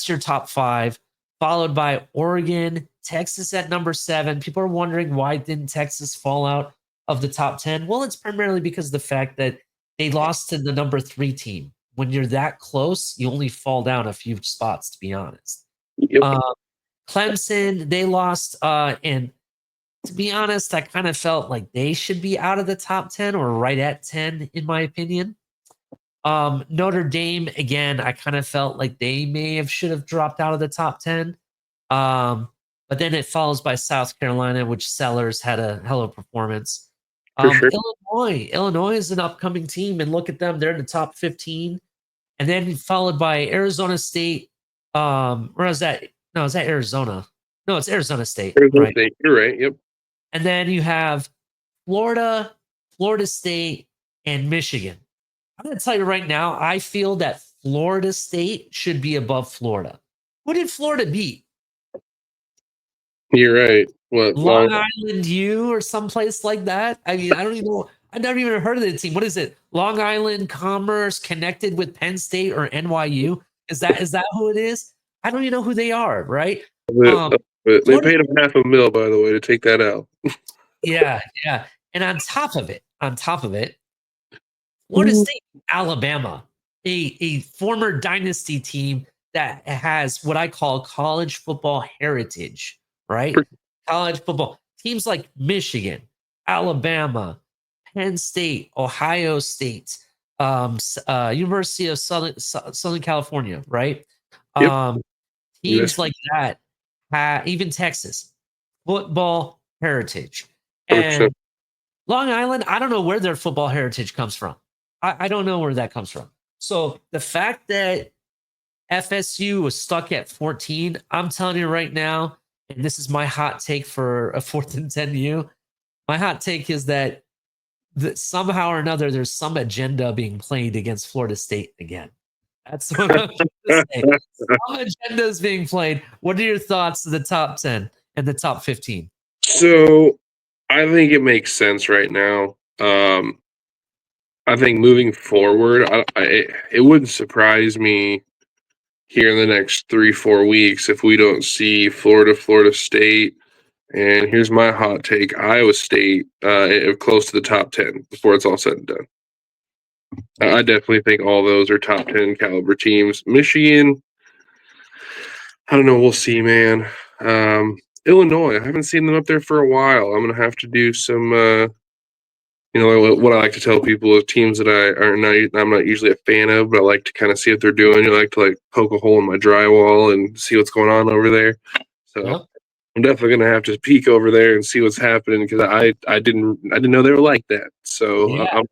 your top five, followed by Oregon, Texas at number 7. People are wondering, why didn't Texas fall out of the top 10? Well, it's primarily because of the fact that they lost to the number 3 team. When you're that close, you only fall down a few spots, to be honest. Yep. Clemson, they lost, and to be honest, I kind of felt like they should be out of the top 10 or right at 10, in my opinion. Notre Dame, again, I kind of felt like they should have dropped out of the top 10. But then it follows by South Carolina, which Sellers had a hell of a performance. For sure. Illinois is an upcoming team, and look at them. They're in the top 15. And then followed by Arizona State. Where is that? No, is that Arizona? No, it's Arizona State. Arizona Right. State. You're right. Yep. And then you have Florida, Florida State, and Michigan. I'm going to tell you right now, I feel that Florida State should be above Florida. Who did Florida beat? You're right. What? Long Island U or someplace like that? I mean, I don't even know. I've never even heard of the team. What is it? Long Island Commerce connected with Penn State or NYU? Is that who it is? I don't even know who they are, right? They paid him $500,000, by the way, to take that out. Yeah, yeah. And on top of it, Florida Mm, State, Alabama, a former dynasty team that has what I call college football heritage, right? College football teams like Michigan, Alabama, Penn State, Ohio State, University of Southern California, right? yep, Um, yes, teams like that, even Texas, football heritage. 100%. And Long Island, I don't know where their football heritage comes from. I don't know where that comes from. So the fact that FSU was stuck at 14, I'm telling you right now, and this is my hot take for a 4th and 10 U. My hot take is that somehow or another there's some agenda being played against Florida State again. That's what I'm going to say. Some agenda is being played. What are your thoughts of the top 10 and the top 15? So I think it makes sense right now. I think moving forward, it wouldn't surprise me here in the next 3 4 weeks if we don't see Florida State, and here's my hot take: Iowa State, close to the top 10 before it's all said and done. I definitely think all those are top 10 caliber teams. Michigan, I don't know. We'll see, man. Illinois, I haven't seen them up there for a while. I'm gonna have to do some. What I like to tell people is teams that I'm not usually a fan of, but I like to kind of see what they're doing. I like to like poke a hole in my drywall and see what's going on over there. So Yep. I'm definitely gonna have to peek over there and see what's happening because I didn't know they were like that. So Yeah, I'm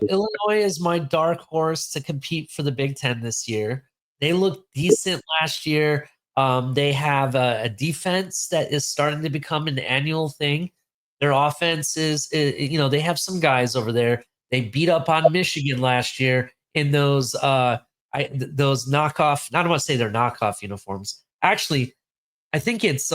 Illinois is my dark horse to compete for the Big Ten this year. They looked decent last year. They have a defense that is starting to become an annual thing. Their offense they have some guys over there. They beat up on Michigan last year in those knockoff. I don't want to say they're knockoff uniforms. Actually, I think it's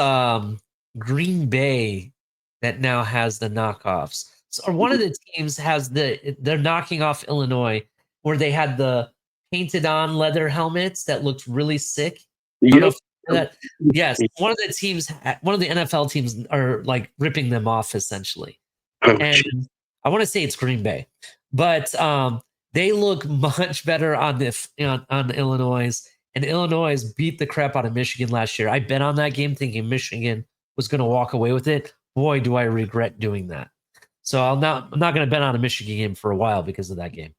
Green Bay that now has the knockoffs. So, or one of the teams has they're knocking off Illinois, where they had the painted on leather helmets that looked really sick. I don't know yep. if you know that. Yes, one of the teams, one of the NFL teams are like ripping them off essentially. Oh, And gee. I want to say it's Green Bay, but they look much better on Illinois. And Illinois beat the crap out of Michigan last year. I bet on that game thinking Michigan was going to walk away with it. Boy, do I regret doing that. So I'm not going to bet on a Michigan game for a while because of that game.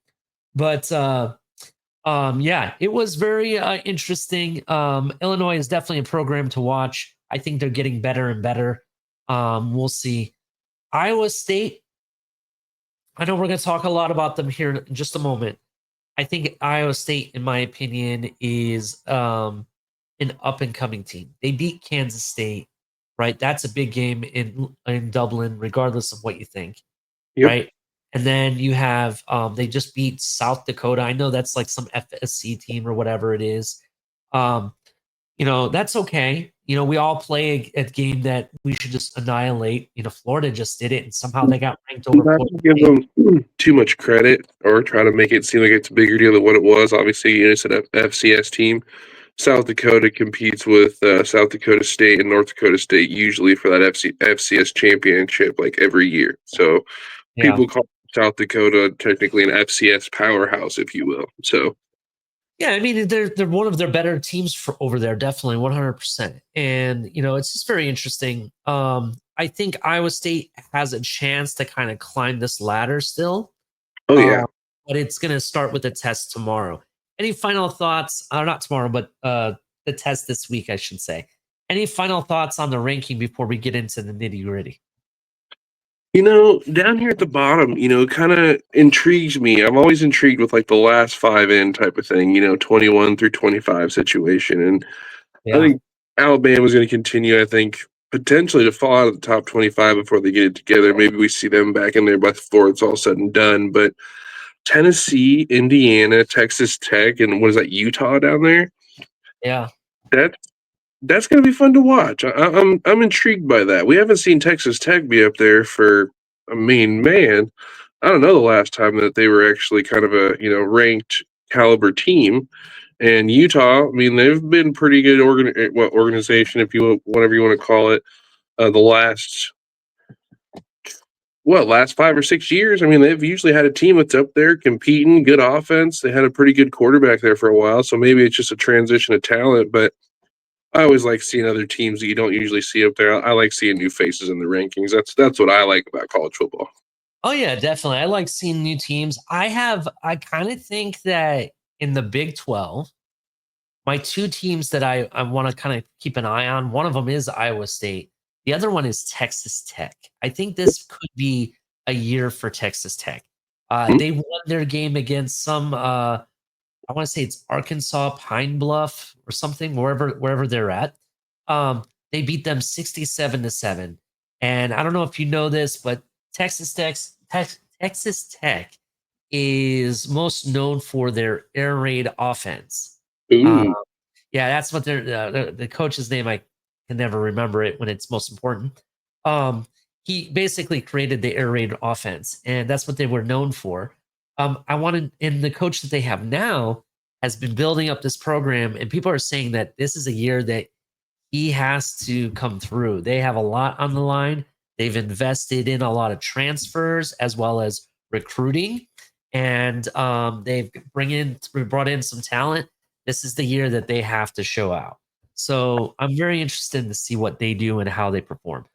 But yeah, it was very interesting. Illinois is definitely a program to watch. I think they're getting better and better. We'll see. Iowa State, I know we're going to talk a lot about them here in just a moment. I think Iowa State, in my opinion, is an up and coming team. They beat Kansas State, right? That's a big game in Dublin, regardless of what you think, Yep. right? And then you have they just beat South Dakota. I know that's like some FSC team or whatever it is. Um, that's okay. We all play a game that we should just annihilate. Florida just did it, and somehow they got ranked over Not Florida to give State. them too much credit or try to make it seem like it's a bigger deal than what it was. Obviously, it's an FCS team. South Dakota competes with South Dakota State and North Dakota State usually for that FCS championship like every year. So Yeah. people call South Dakota technically an FCS powerhouse, if you will. So Yeah, I mean they're one of their better teams for over there, definitely 100%. And it's just very interesting. I think Iowa State has a chance to kind of climb this ladder still. oh yeah. Uh, but it's going to start with the test tomorrow. Any final thoughts? Not tomorrow, but the test this week, I should say. Any final thoughts on the ranking before we get into the nitty gritty? Down here at the bottom, kind of intrigues me. I'm always intrigued with like the last five in type of thing, 21 through 25 situation. And I Yeah, think Alabama's going to continue, I think, potentially to fall out of the top 25 before they get it together. Maybe we see them back in there before it's all said and done. But Tennessee, Indiana, Texas Tech, and what is that, Utah down there? yeah, That that's going to be fun to watch. I'm intrigued by that. We haven't seen Texas Tech be up there for. I mean, man, I don't know the last time that they were actually kind of a ranked caliber team. And Utah, I mean, they've been pretty good organization, if you whatever you want to call it, the last last 5 or 6 years. I mean, they've usually had a team that's up there competing, good offense. They had a pretty good quarterback there for a while, so maybe it's just a transition of talent. But I always like seeing other teams that you don't usually see up there. I like seeing new faces in the rankings. That's what I like about college football. Oh yeah, definitely. I like seeing new teams. I kind of think that in the Big 12, my two teams that I want to kind of keep an eye on, one of them is Iowa State. The other one is Texas Tech. I think this could be a year for Texas Tech. Hmm? They won their game against some I want to say it's Arkansas Pine Bluff or something, wherever they're at. They beat them 67-7. And I don't know if you know this, but Texas Tech is most known for their air raid offense. Uh, Ooh, yeah, that's what the coach's name. I can never remember it when it's most important. Um, he basically created the air raid offense, and that's what they were known for. I wanted, and the coach that they have now has been building up this program, and people are saying that this is a year that he has to come through. They have a lot on the line. They've invested in a lot of transfers as well as recruiting, and they've brought in some talent. This is the year that they have to show out. So I'm very interested to see what they do and how they perform.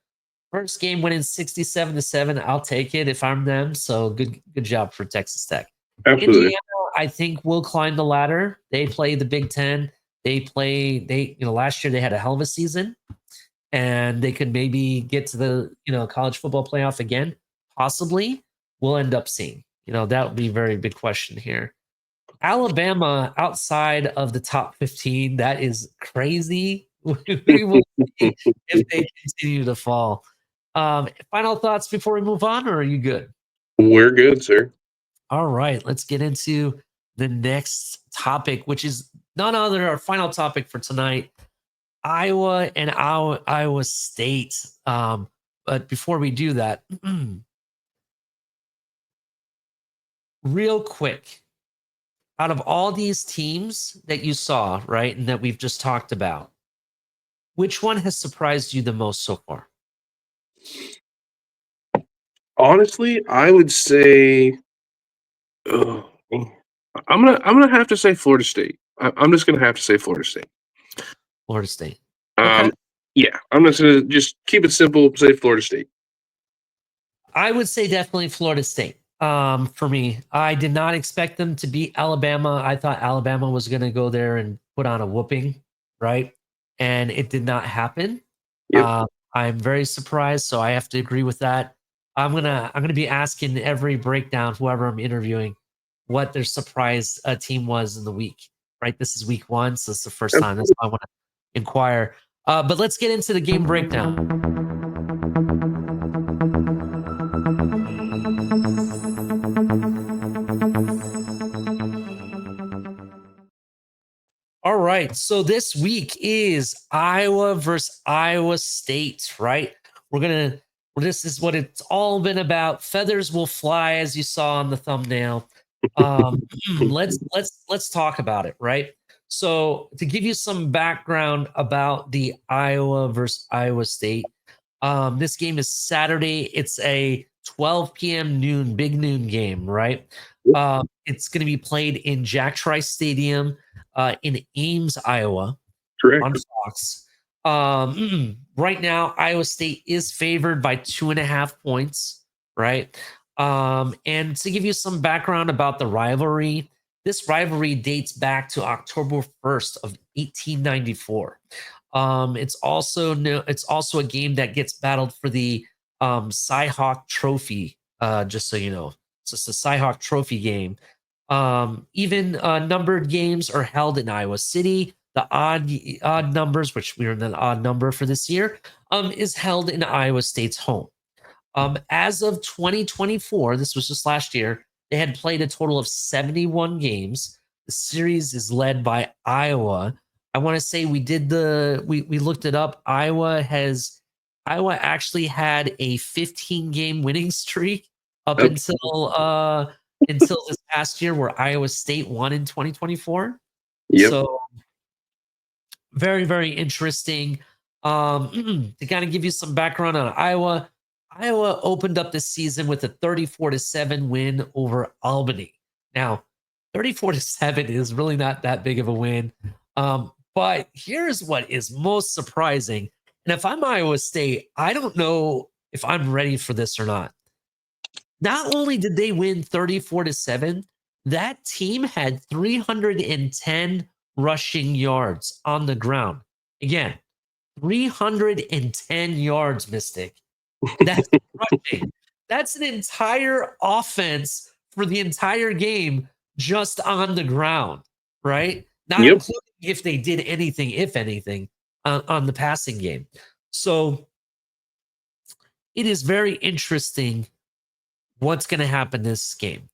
First game winning 67-7. I'll take it if I'm them. So good job for Texas Tech. absolutely. Indiana, I think, will climb the ladder. They play the Big Ten. Last year they had a hell of a season, and they could maybe get to the college football playoff again. Possibly, we'll end up seeing. That would be a very big question here. Alabama outside of the top 15, that is crazy. We will see if they continue to fall. Final thoughts before we move on, or are you good? We're good, sir. All right, let's get into the next topic, which is none other our final topic for tonight. Iowa and Iowa State. But before we do that, real quick, out of all these teams that you saw, right, and that we've just talked about, which one has surprised you the most so far? Honestly, I would say, ugh, I'm gonna have to say Florida State. I'm just gonna have to say Florida State. Florida State. Okay. Um, yeah, I'm just gonna just keep it simple. Say Florida State. I would say definitely Florida State. For me, I did not expect them to beat Alabama. I thought Alabama was going to go there and put on a whooping, right? And it did not happen. Yep. I'm very surprised, so I have to agree with that. I'm gonna be asking every breakdown, whoever I'm interviewing, what their surprise team was in the week. Right, this is week one, so it's the first time. That's why I want to inquire. But let's get into the game breakdown. All right. So this week is Iowa versus Iowa State, right? This is what it's all been about. Feathers will fly, as you saw on the thumbnail. Let's talk about it, right? So to give you some background about the Iowa versus Iowa State, this game is Saturday. It's a 12 p.m. big noon game, right? Yep. It's going to be played in Jack Trice Stadium in Ames, Iowa, on Correct. Fox. Right now, Iowa State is favored by 2.5 points, right? And to give you some background about the rivalry, this rivalry dates back to October 1st of 1894. It's also a game that gets battled for the Cyhawk Trophy. Just so you know, it's just a Cyhawk Trophy game. Even numbered games are held in Iowa City. The odd numbers, which we're in an odd number for this year, is held in Iowa State's home. As of 2024, this was just last year, they had played a total of 71 games. The series is led by Iowa. I want to say we looked it up. Iowa actually had a 15 game winning streak up Oh, until this past year, where Iowa State won in 2024. yep. So very, very interesting. To kind of give you some background on Iowa, Iowa opened up the season with a 34-7 win over Albany. Now, 34-7 is really not that big of a win. But here's what is most surprising. And if I'm Iowa State, I don't know if I'm ready for this or not. Not only did they win 34-7, that team had 310 rushing yards on the ground. Again, 310 yards, Mystic. That's rushing. That's an entire offense for the entire game just on the ground, right? Not Yep. including if they did anything, if anything, on the passing game. So it is very interesting what's going to happen this game.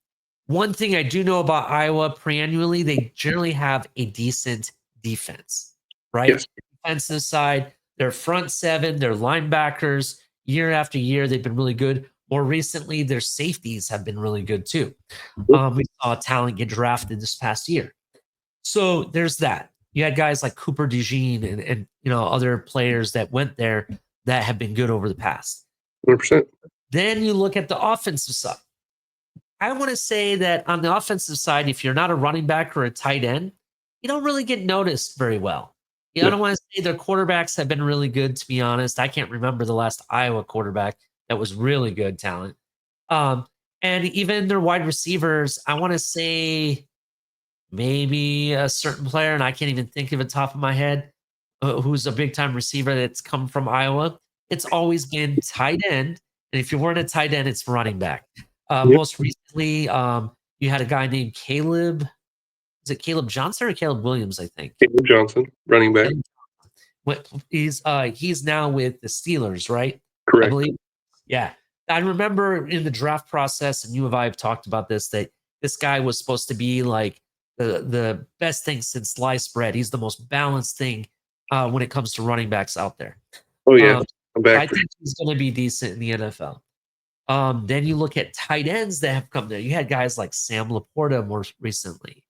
One thing I do know about Iowa perennially, they generally have a decent defense, right? Yes. Defensive side, their front seven, their linebackers, year after year, they've been really good. More recently, their safeties have been really good too. We saw talent get drafted this past year. So there's that. You had guys like Cooper DeJean and other players that went there that have been good over the past. 100%. Then you look at the offensive side. I want to say that on the offensive side, if you're not a running back or a tight end, you don't really get noticed very well. I No. don't want to say their quarterbacks have been really good, to be honest. I can't remember the last Iowa quarterback that was really good talent. And even their wide receivers, I want to say maybe a certain player, and I can't even think of it top of my head, who's a big time receiver that's come from Iowa. It's always been tight end. And if you weren't a tight end, it's running back. Yep. Most recently, you had a guy named Caleb. Is it Caleb Johnson or Caleb Williams? I think Caleb Johnson, running back. He's now with the Steelers, right? I Correct. believe. Yeah, I remember in the draft process, and you and I have talked about this, that this guy was supposed to be like the best thing since sliced bread. He's the most balanced thing when it comes to running backs out there. Oh, yeah. I'm I back for think he's going to be decent in the NFL. Then you look at tight ends that have come there. You had guys like Sam Laporta more recently.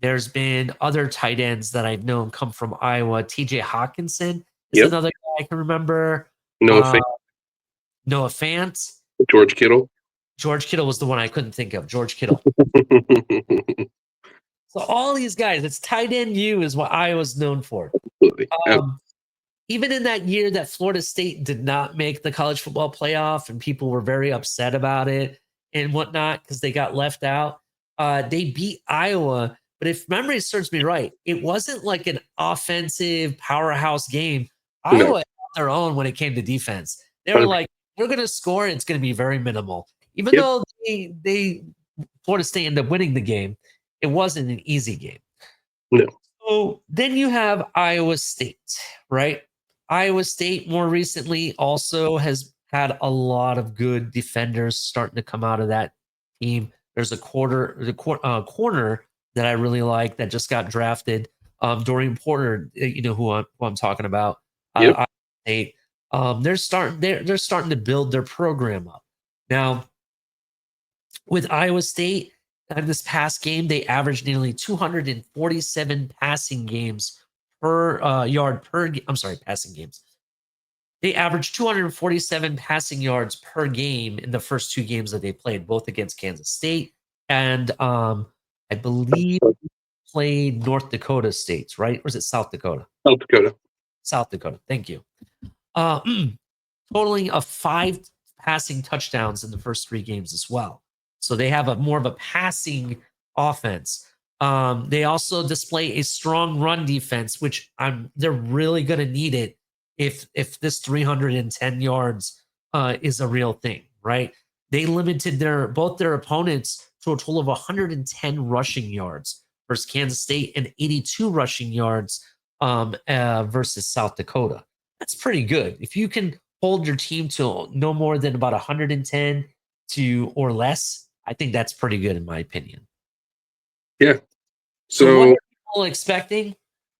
There's been other tight ends that I've known come from Iowa. TJ Hawkinson is Yep. another guy I can remember. Noah Noah Fant. George Kittle. George Kittle was the one I couldn't think of. George Kittle. So all these guys, it's tight end U is what Iowa's known for. Absolutely. Even in that year that Florida State did not make the college football playoff and people were very upset about it and whatnot because they got left out, they beat Iowa. But if memory serves me right, it wasn't like an offensive powerhouse game. Iowa held their own when it came to defense. They were like, we're going to score. It's going to be very minimal. Even though Florida State ended up winning the game, it wasn't an easy game. No. So then you have Iowa State, right? Iowa State more recently also has had a lot of good defenders starting to come out of that team. There's a corner that I really like that just got drafted. Dorian Porter, you know who I'm talking about. Iowa State. They're starting to build their program up. Now, with Iowa State, in this past game, they averaged nearly 247 passing games per yard per. I'm sorry, passing games. They averaged 247 passing yards per game in the first two games that they played, both against Kansas State and I believe played North Dakota States, right? Or is it South Dakota? South Dakota. South Dakota. Thank you. Totaling of 5 passing touchdowns in the first 3 games as well. So they have more of a passing offense. They also display a strong run defense, which they're really going to need it if this 310 yards is a real thing, right? They limited both their opponents to a total of 110 rushing yards versus Kansas State and 82 rushing yards versus South Dakota. That's pretty good. If you can hold your team to no more than about 110 or less, I think that's pretty good in my opinion. Yeah. So what are people expecting?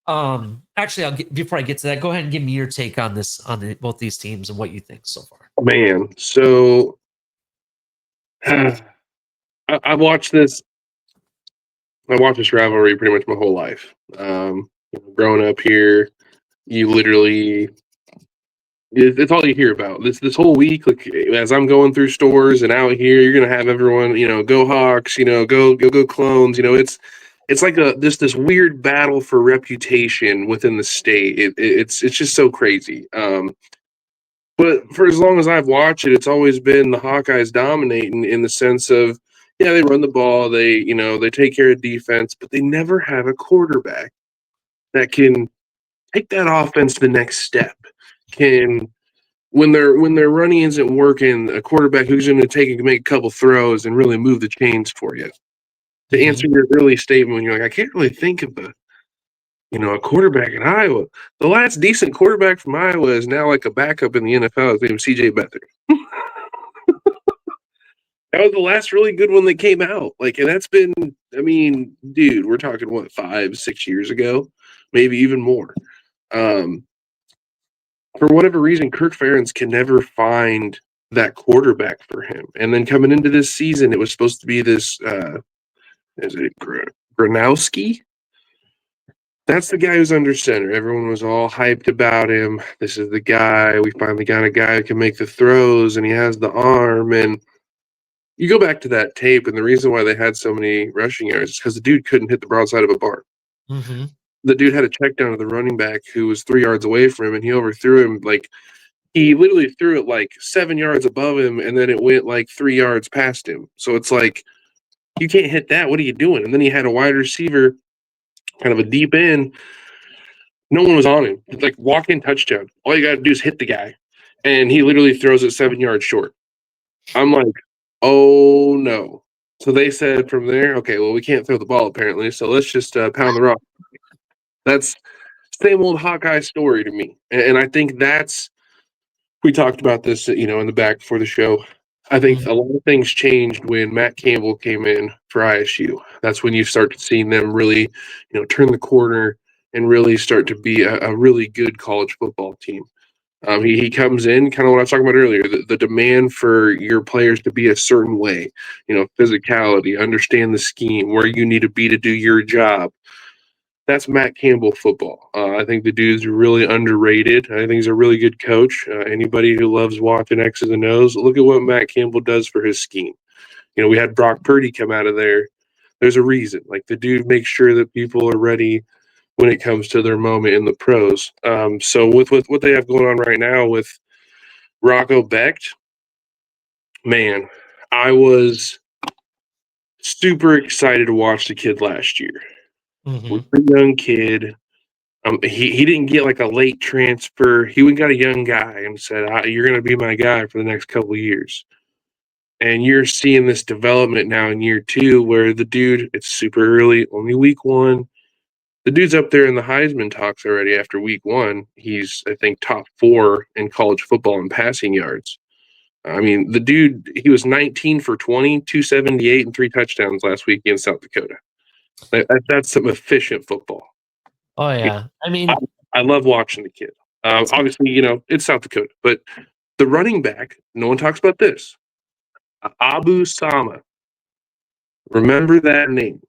Actually, before I get to that, go ahead and give me your take on this, both these teams and what you think so far. Man, so I watched this. I watched this rivalry pretty much my whole life. Growing up here, you literally It's all you hear about this whole week. Like as I'm going through stores and out here, you're gonna have everyone, go Hawks, go Clones. It's like this weird battle for reputation within the state. It's just so crazy. But for as long as I've watched it, it's always been the Hawkeyes dominating in the sense of, yeah, they run the ball, they take care of defense, but they never have a quarterback that can take that offense to the next step. Can when their running isn't working, a quarterback who's going to take and make a couple throws and really move the chains for you. To Mm-hmm. answer your early statement, when you're like, I can't really think of a quarterback in Iowa. The last decent quarterback from Iowa is now like a backup in the NFL. His name is CJ Beathard. That was the last really good one that came out. Like, and that's been, I mean, dude, we're talking what, 5-6 years ago, maybe even more. Um, for whatever reason, Kirk Ferentz can never find that quarterback for him. And then coming into this season, it was supposed to be this, is it Gronowski? That's the guy who's under center. Everyone was all hyped about him. This is the guy. We finally got a guy who can make the throws, and he has the arm. And you go back to that tape, and the reason why they had so many rushing yards is because the dude couldn't hit the broadside of a barn. Mm-hmm. The dude had a check down to the running back who was 3 yards away from him, and he overthrew him. Like, he literally threw it like 7 yards above him, and then it went like 3 yards past him. So it's like, you can't hit that. What are you doing? And then he had a wide receiver, kind of a deep end. No one was on him. It's like walk-in touchdown. All you got to do is hit the guy, and he literally throws it 7 yards short. I'm like, oh no. So they said from there, okay, well, we can't throw the ball apparently, so let's just pound the rock. That's same old Hawkeye story to me, and I think we talked about this, in the back before the show. I think a lot of things changed when Matt Campbell came in for ISU. That's when you start seeing them really, turn the corner and really start to be a really good college football team. He comes in, kind of what I was talking about earlier, the demand for your players to be a certain way, physicality, understand the scheme, where you need to be to do your job. That's Matt Campbell football. I think the dude's really underrated. I think he's a really good coach. Anybody who loves watching X's and O's, look at what Matt Campbell does for his scheme. We had Brock Purdy come out of there. There's a reason. Like, the dude makes sure that people are ready when it comes to their moment in the pros. So with what they have going on right now with Rocco Becht, man, I was super excited to watch the kid last year. Mm-hmm. Really young kid. He didn't get like a late transfer. He went and got a young guy and said, "You're going to be my guy for the next couple of years." And you're seeing this development now in year 2 where the dude, it's super early, only week 1. The dude's up there in the Heisman talks already after week 1. He's, I think, top 4 in college football in passing yards. I mean, the dude, he was 19 for 20, 278, and 3 touchdowns last week against South Dakota. That's some efficient football. Oh yeah. I I, mean, I love watching the kid. Obviously, it's South Dakota, but the running back, no one talks about this. Abu Sama. Remember that name.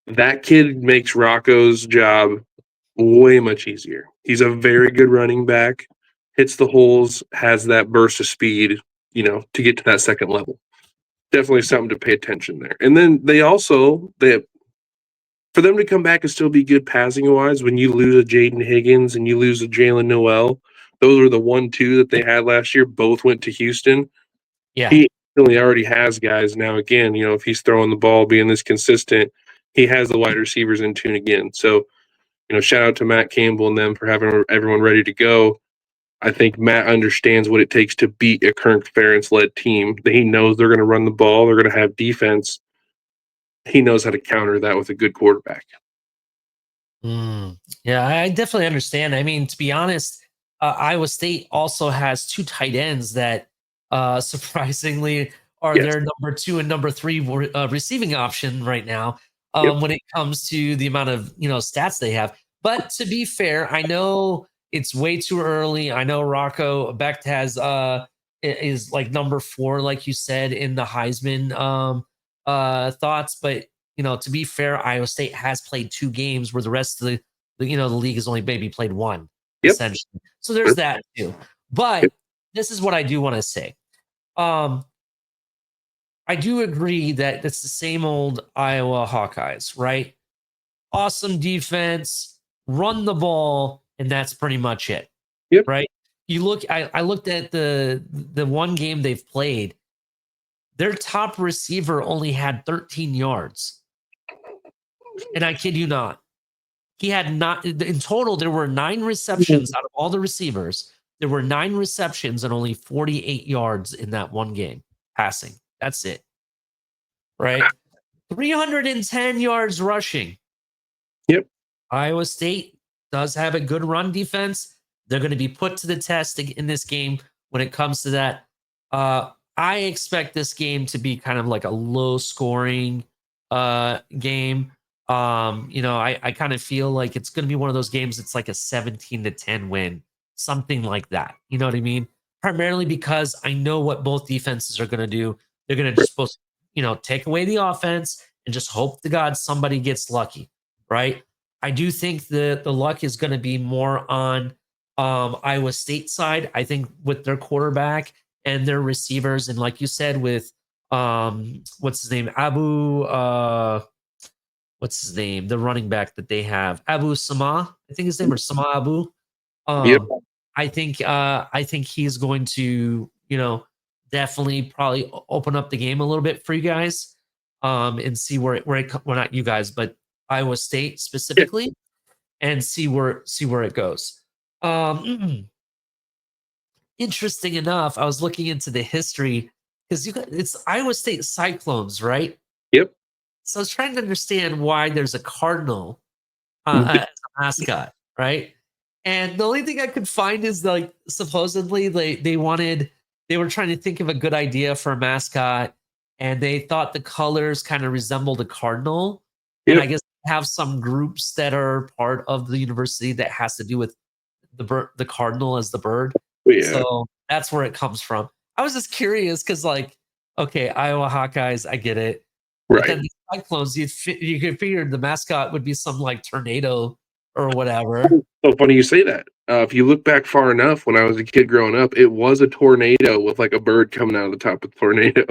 That kid makes Rocco's job way much easier. He's a very good running back, hits the holes, has that burst of speed, to get to that second level. Definitely something to pay attention there. And then for them to come back and still be good passing wise, when you lose a Jaden Higgins and you lose a Jalen Noel, those were the 1-2 that they had last year. Both went to Houston. yeah. He already has guys now. Again, if he's throwing the ball, being this consistent, he has the wide receivers in tune again. So, shout out to Matt Campbell and them for having everyone ready to go. I think Matt understands what it takes to beat a Kirk Ferentz-led team. He knows they're going to run the ball. They're going to have defense. He knows how to counter that with a good quarterback. Yeah, I definitely understand. I mean, to be honest, Iowa State also has 2 tight ends that surprisingly are Yes. their number 2 and number 3 receiving option right now Yep. when it comes to the amount of stats they have. But to be fair, I know it's way too early. I know Rocco Becht has is like number 4, like you said, in the Heisman thoughts, but to be fair, Iowa State has played 2 games where the rest of the league has only maybe played 1, Yep. essentially. So there's that too. But this is what I do want to say. Um, I do agree that it's the same old Iowa Hawkeyes, right? Awesome defense, run the ball, and that's pretty much it, Yep. right? You look, I looked at the one game they've played. Their top receiver only had 13 yards, and I kid you not, he had not in total. There were 9 receptions out of all the receivers. There were 9 receptions and only 48 yards in that one game passing. That's it, right? 310 yards rushing. Yep. Iowa State does have a good run defense. They're going to be put to the test in this game when it comes to that. I expect this game to be kind of like a low scoring game. I kind of feel like it's going to be one of those games. It's like a 17-10 win, something like that. You know what I mean? Primarily because I know what both defenses are going to do. They're going to just supposed, take away the offense and just hope to God somebody gets lucky, right? I do think the luck is going to be more on Iowa State side. I think with their quarterback and their receivers, and like you said, with what's his name, what's his name, the running back that they have, Abu Sama, I think his name, or Sama Abu. Yep. I think he's going to definitely probably open up the game a little bit for you guys, and see well, not you guys, but Iowa State Yeah. specifically, and see where it goes. Um, Interesting enough, I was looking into the history because it's Iowa State Cyclones, right? Yep. So I was trying to understand why there's a cardinal Mhm. as a mascot, right? And the only thing I could find is like supposedly they were trying to think of a good idea for a mascot, and they thought the colors kind of resembled a cardinal. And I Yep. guess they have some groups that are part of the university that has to do with the cardinal as the bird. Yeah. So that's where it comes from. I was just curious because, like, okay, Iowa Hawkeyes, I get it, but Right. then the Cyclones, you could figure the mascot would be some like tornado or whatever. So funny you say that. If you look back far enough, when I was a kid growing up, it was a tornado with like a bird coming out of the top of the tornado.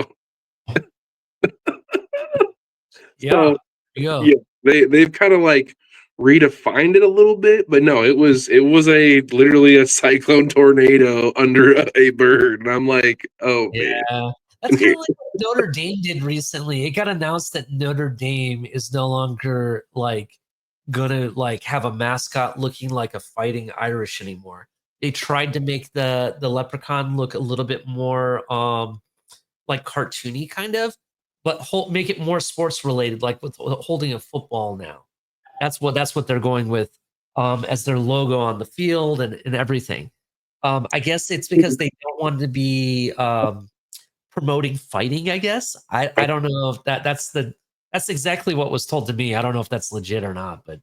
Yeah, So there you go. yeah, they've kind of like redefined it a little bit, but no, it was a literally a cyclone tornado under a bird, and I'm like, oh man. Yeah, that's kind of like what Notre Dame did recently. It got announced that Notre Dame is no longer like gonna like have a mascot looking like a fighting Irish anymore. They tried to make the leprechaun look a little bit more like cartoony kind of, but make it more sports related, like with holding a football now. That's what they're going with as their logo on the field and everything. I guess it's because they don't want to be promoting fighting, I guess. I don't know if that's exactly what was told to me. I don't know if that's legit or not, but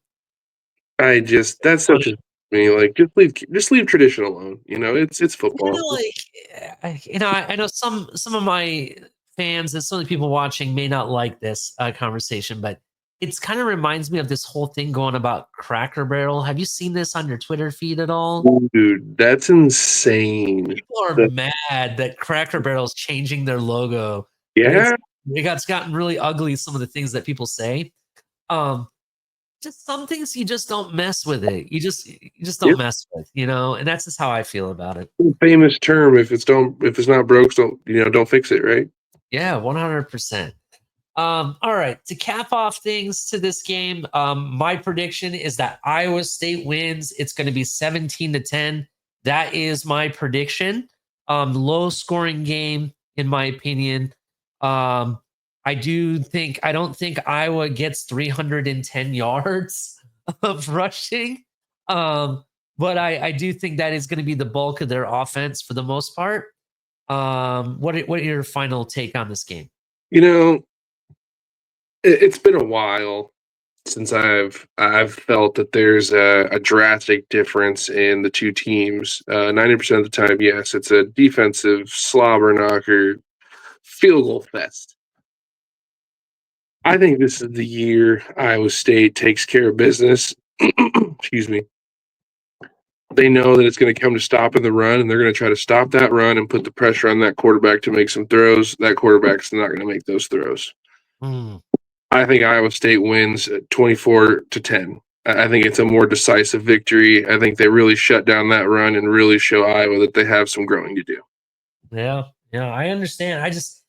I just that's such funny. a me like just leave tradition alone. It's Kinda football. like, I know some of my fans and some of the people watching may not like this, conversation, but it's kinda reminds me of this whole thing going about Cracker Barrel. Have you seen this on your Twitter feed at all? Dude, that's insane. People are The mad that Cracker Barrel's changing their logo, and Yeah, it's gotten really ugly, some of the things that people say. Um, just some things you just don't mess with it. You just don't yep. mess with, and that's just how I feel about it. Famous term. If it's not broke, don't fix it, right? Yeah, 100%. All right, to cap off things to this game, my prediction is that Iowa State wins. It's going to be 17-10. That is my prediction. Low scoring game, in my opinion. Um, I don't think Iowa gets 310 yards of rushing. Um, but I do think that is going to be the bulk of their offense for the most part. What are your final take on this game? You know, it's been a while since I've felt that there's a drastic difference in the two teams. 90% of the time, yes, it's a defensive slobber knocker, field goal fest. I think this is the year Iowa State takes care of business. Excuse me. they know that it's going to come to stopping the run, and they're going to try to stop that run and put the pressure on that quarterback to make some throws. That quarterback's not going to make those throws. Mm. I think Iowa State wins 24-10. I think it's a more decisive victory. I think they really shut down that run and really show Iowa that they have some growing to do. Yeah, yeah, I understand. I just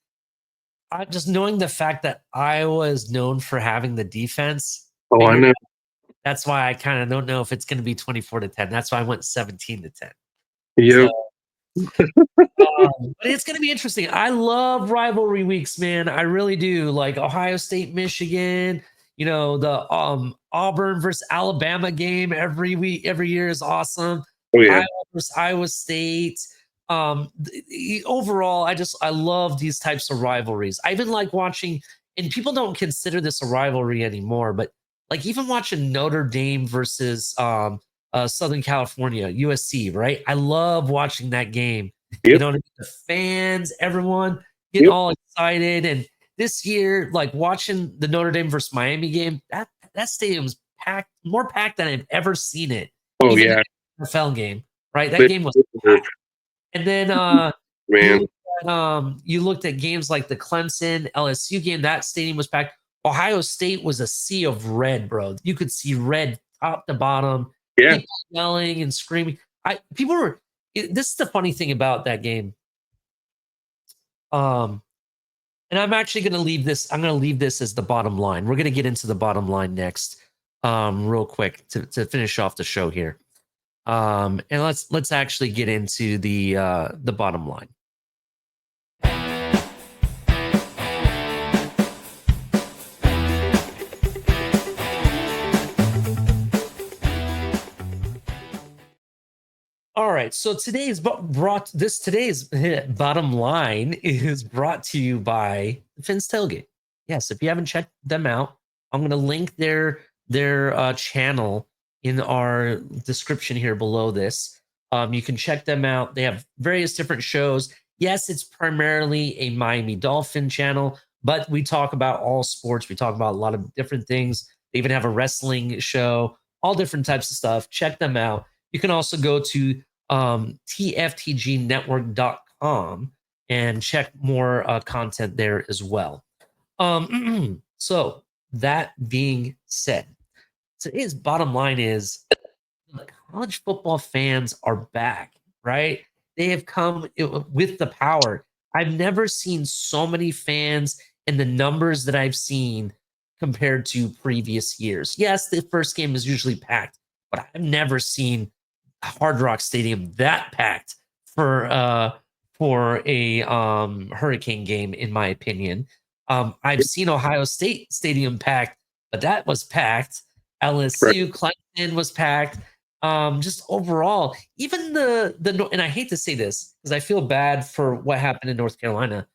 knowing the fact that Iowa is known for having the defense. Oh, I know. That's why I kind of don't know if it's going to be 24-10. That's why I went 17-10. Yep. So, but it's going to be interesting. I love rivalry weeks, man. I really do. Like Ohio State, Michigan. The Auburn versus Alabama game every week, every year is awesome. Oh, yeah. Iowa versus Iowa State. Overall, I love these types of rivalries. I even like watching, and people don't consider this a rivalry anymore, but like even watching Notre Dame versus Southern California, USC, right? I love watching that game. Yep. The fans, everyone getting all excited. And this year, like watching the Notre Dame versus Miami game, that stadium's packed, more packed than I've ever seen it. Oh, Even yeah. the NFL game, right? That game was packed. And then Man. you looked at games like the Clemson LSU game. That stadium was packed. Ohio State was a sea of red, bro. You could see red top to bottom. Yeah. People yelling and screaming. This is the funny thing about that game. And I'm actually going to leave this. I'm going to leave this as the bottom line. We're going to get into the bottom line next, real quick to finish off the show here. And let's actually get into the bottom line. All right, so today's bottom line is brought to you by Finn's Tailgate. Yes, if you haven't checked them out, I'm going to link their channel in our description here below this. You can check them out. They have various different shows. Yes, it's primarily a Miami Dolphin channel, but we talk about all sports. We talk about a lot of different things. They even have a wrestling show, all different types of stuff. Check them out. You can also go to tftgnetwork.com and check more content there as well. So that being said, today's bottom line is college football fans are back, right? They have come with the power. I've never seen so many fans and the numbers that I've seen compared to previous years. Yes, the first game is usually packed, but I've never seen Hard Rock Stadium that packed for a Hurricane game, in my opinion. I've seen Ohio State Stadium packed, but that was packed. LSU, Clemson was packed. Just overall, even the and I hate to say this because I feel bad for what happened in North Carolina,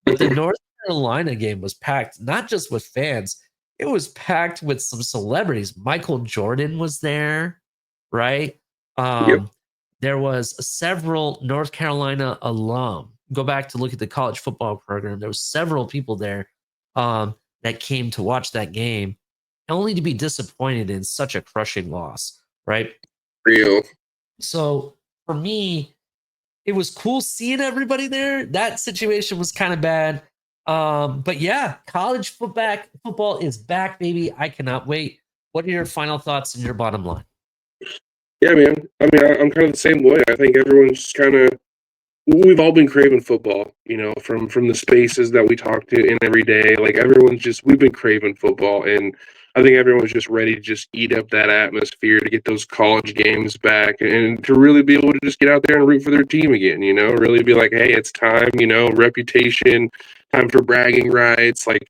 but the North Carolina game was packed, not just with fans. It was packed with some celebrities. Michael Jordan was there, right? There was several North Carolina alum. Go back to look at the college football program. There was several people there that came to watch that game, only to be disappointed in such a crushing loss, right? Real. So for me, it was cool seeing everybody there. That situation was kind of bad. But yeah, college football is back, baby. I cannot wait. What are your final thoughts and your bottom line? Yeah, man. I mean, I'm kind of the same way. I think everyone's kind of we've all been craving football, from the spaces that we talk to in every day. Like we've been craving football, and I think everyone's just ready to just eat up that atmosphere to get those college games back and to really be able to just get out there and root for their team again. Really be like, hey, it's time. Reputation, time for bragging rights. Like,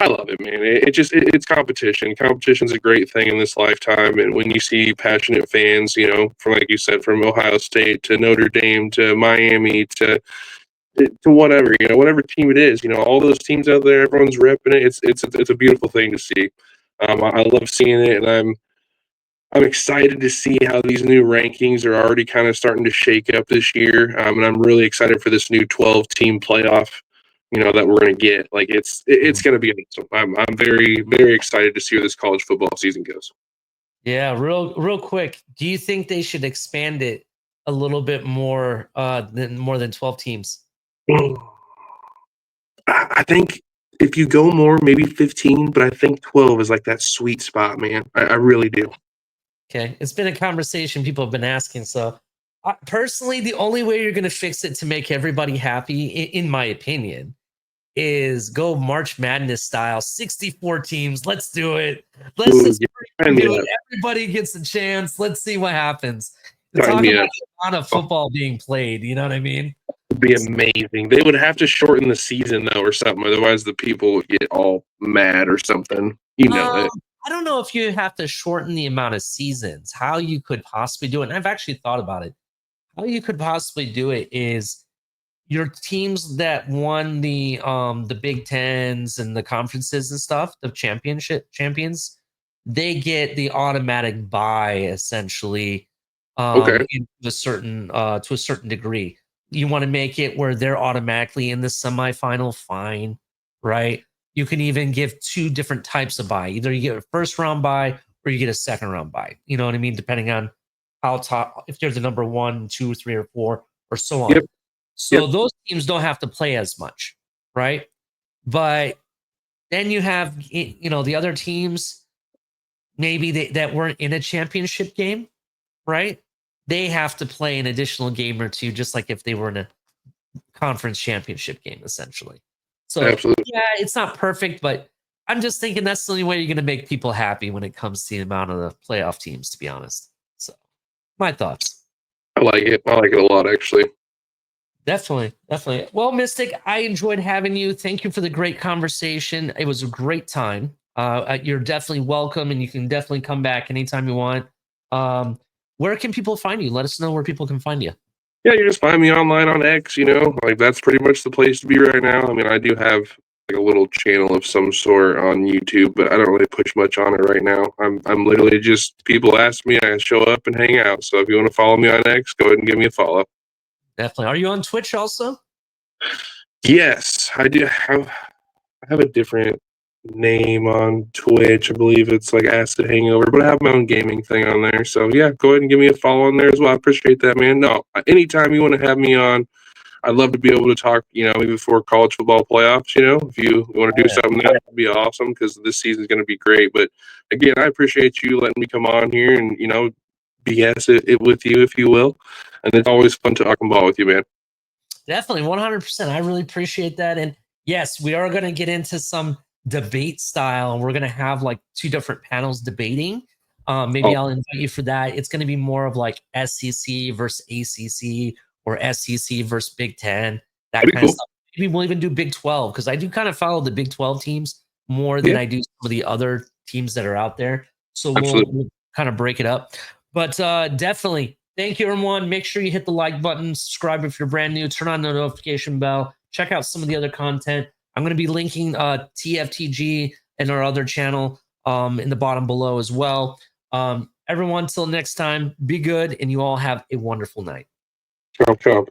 I love it, man. It's competition. Competition's a great thing in this lifetime. And when you see passionate fans, from like you said, from Ohio State to Notre Dame to Miami to whatever, whatever team it is, all those teams out there, everyone's repping it. It's a beautiful thing to see. I love seeing it, and I'm excited to see how these new rankings are already kind of starting to shake up this year. And I'm really excited for this new 12-team playoff that we're going to get. Like it's going to be awesome. I'm very, very excited to see where this college football season goes. Yeah, real quick. Do you think they should expand it a little bit more than 12 teams? I think if you go more, maybe 15, but I think 12 is like that sweet spot, man. I really do. Okay, it's been a conversation people have been asking. So, personally, the only way you're going to fix it to make everybody happy, in my opinion, is go March Madness style, 64 teams. Let's do it. Let's Ooh, just yeah, sign freaking me do it. up. Everybody gets a chance. Let's see what happens. To Sign talk me about up. the amount of Oh, football being played, you know what I mean? it'd be amazing. They would have to shorten the season though, or something. Otherwise, the people would get all mad or something. You know Um, it. I don't know if you have to shorten the amount of seasons. How you could possibly do it, and I've actually thought about it. How you could possibly do it is your teams that won the Big Tens and the conferences and stuff, the championship champions, they get the automatic bye essentially Okay. to a certain degree. You want to make it where they're automatically in the semifinal, fine, right? You can even give two different types of bye. Either you get a first round bye or you get a second round bye. You know what I mean? Depending on how top, if there's a number one, two, three, or four, or so on. Yep. So Yep. those teams don't have to play as much, right? But then you have the other teams maybe that weren't in a championship game, right? They have to play an additional game or two, just like if they were in a conference championship game, essentially. So Absolutely. yeah, it's not perfect, but I'm just thinking that's the only way you're going to make people happy when it comes to the amount of the playoff teams, to be honest. So my thoughts. I like it. I like it a lot, actually. Definitely, definitely. Well, Mystic, I enjoyed having you. Thank you for the great conversation. It was a great time. You're definitely welcome, and you can definitely come back anytime you want. Um, where can people find you? Let us know where people can find you. Yeah, you just find me online on X, like that's pretty much the place to be right now. I mean, I do have like a little channel of some sort on YouTube, but I don't really push much on it right now. I'm literally just people ask me, I show up and hang out. So if you want to follow me on X, go ahead and give me a follow. Definitely. Are you on Twitch also? Yes, I have a different name on Twitch. I believe it's like Acid Hangover, but I have my own gaming thing on there. So yeah, go ahead and give me a follow on there as well. I appreciate that, man. No, anytime you want to have me on, I'd love to be able to talk, maybe before college football playoffs, if you want to Oh do yeah. something, that would be awesome because this season's going to be great. But again, I appreciate you letting me come on here and, BS it with you, if you will. And it's always fun talking ball with you, man. Definitely, 100%. I really appreciate that. And yes, we are going to get into some debate style, and we're going to have like two different panels debating. Maybe Oh, I'll invite you for that. It's going to be more of like SEC versus ACC or SEC versus Big Ten, that that'd be kind of cool. stuff. Maybe we'll even do Big 12 because I do kind of follow the Big 12 teams more than Yeah, I do some of the other teams that are out there. So absolutely. we'll kind of break it up. But definitely, thank you, everyone. Make sure you hit the like button, subscribe if you're brand new, turn on the notification bell, check out some of the other content. I'm going to be linking TFTG and our other channel in the bottom below as well. Everyone, till next time, be good, and you all have a wonderful night. Chomp, chomp.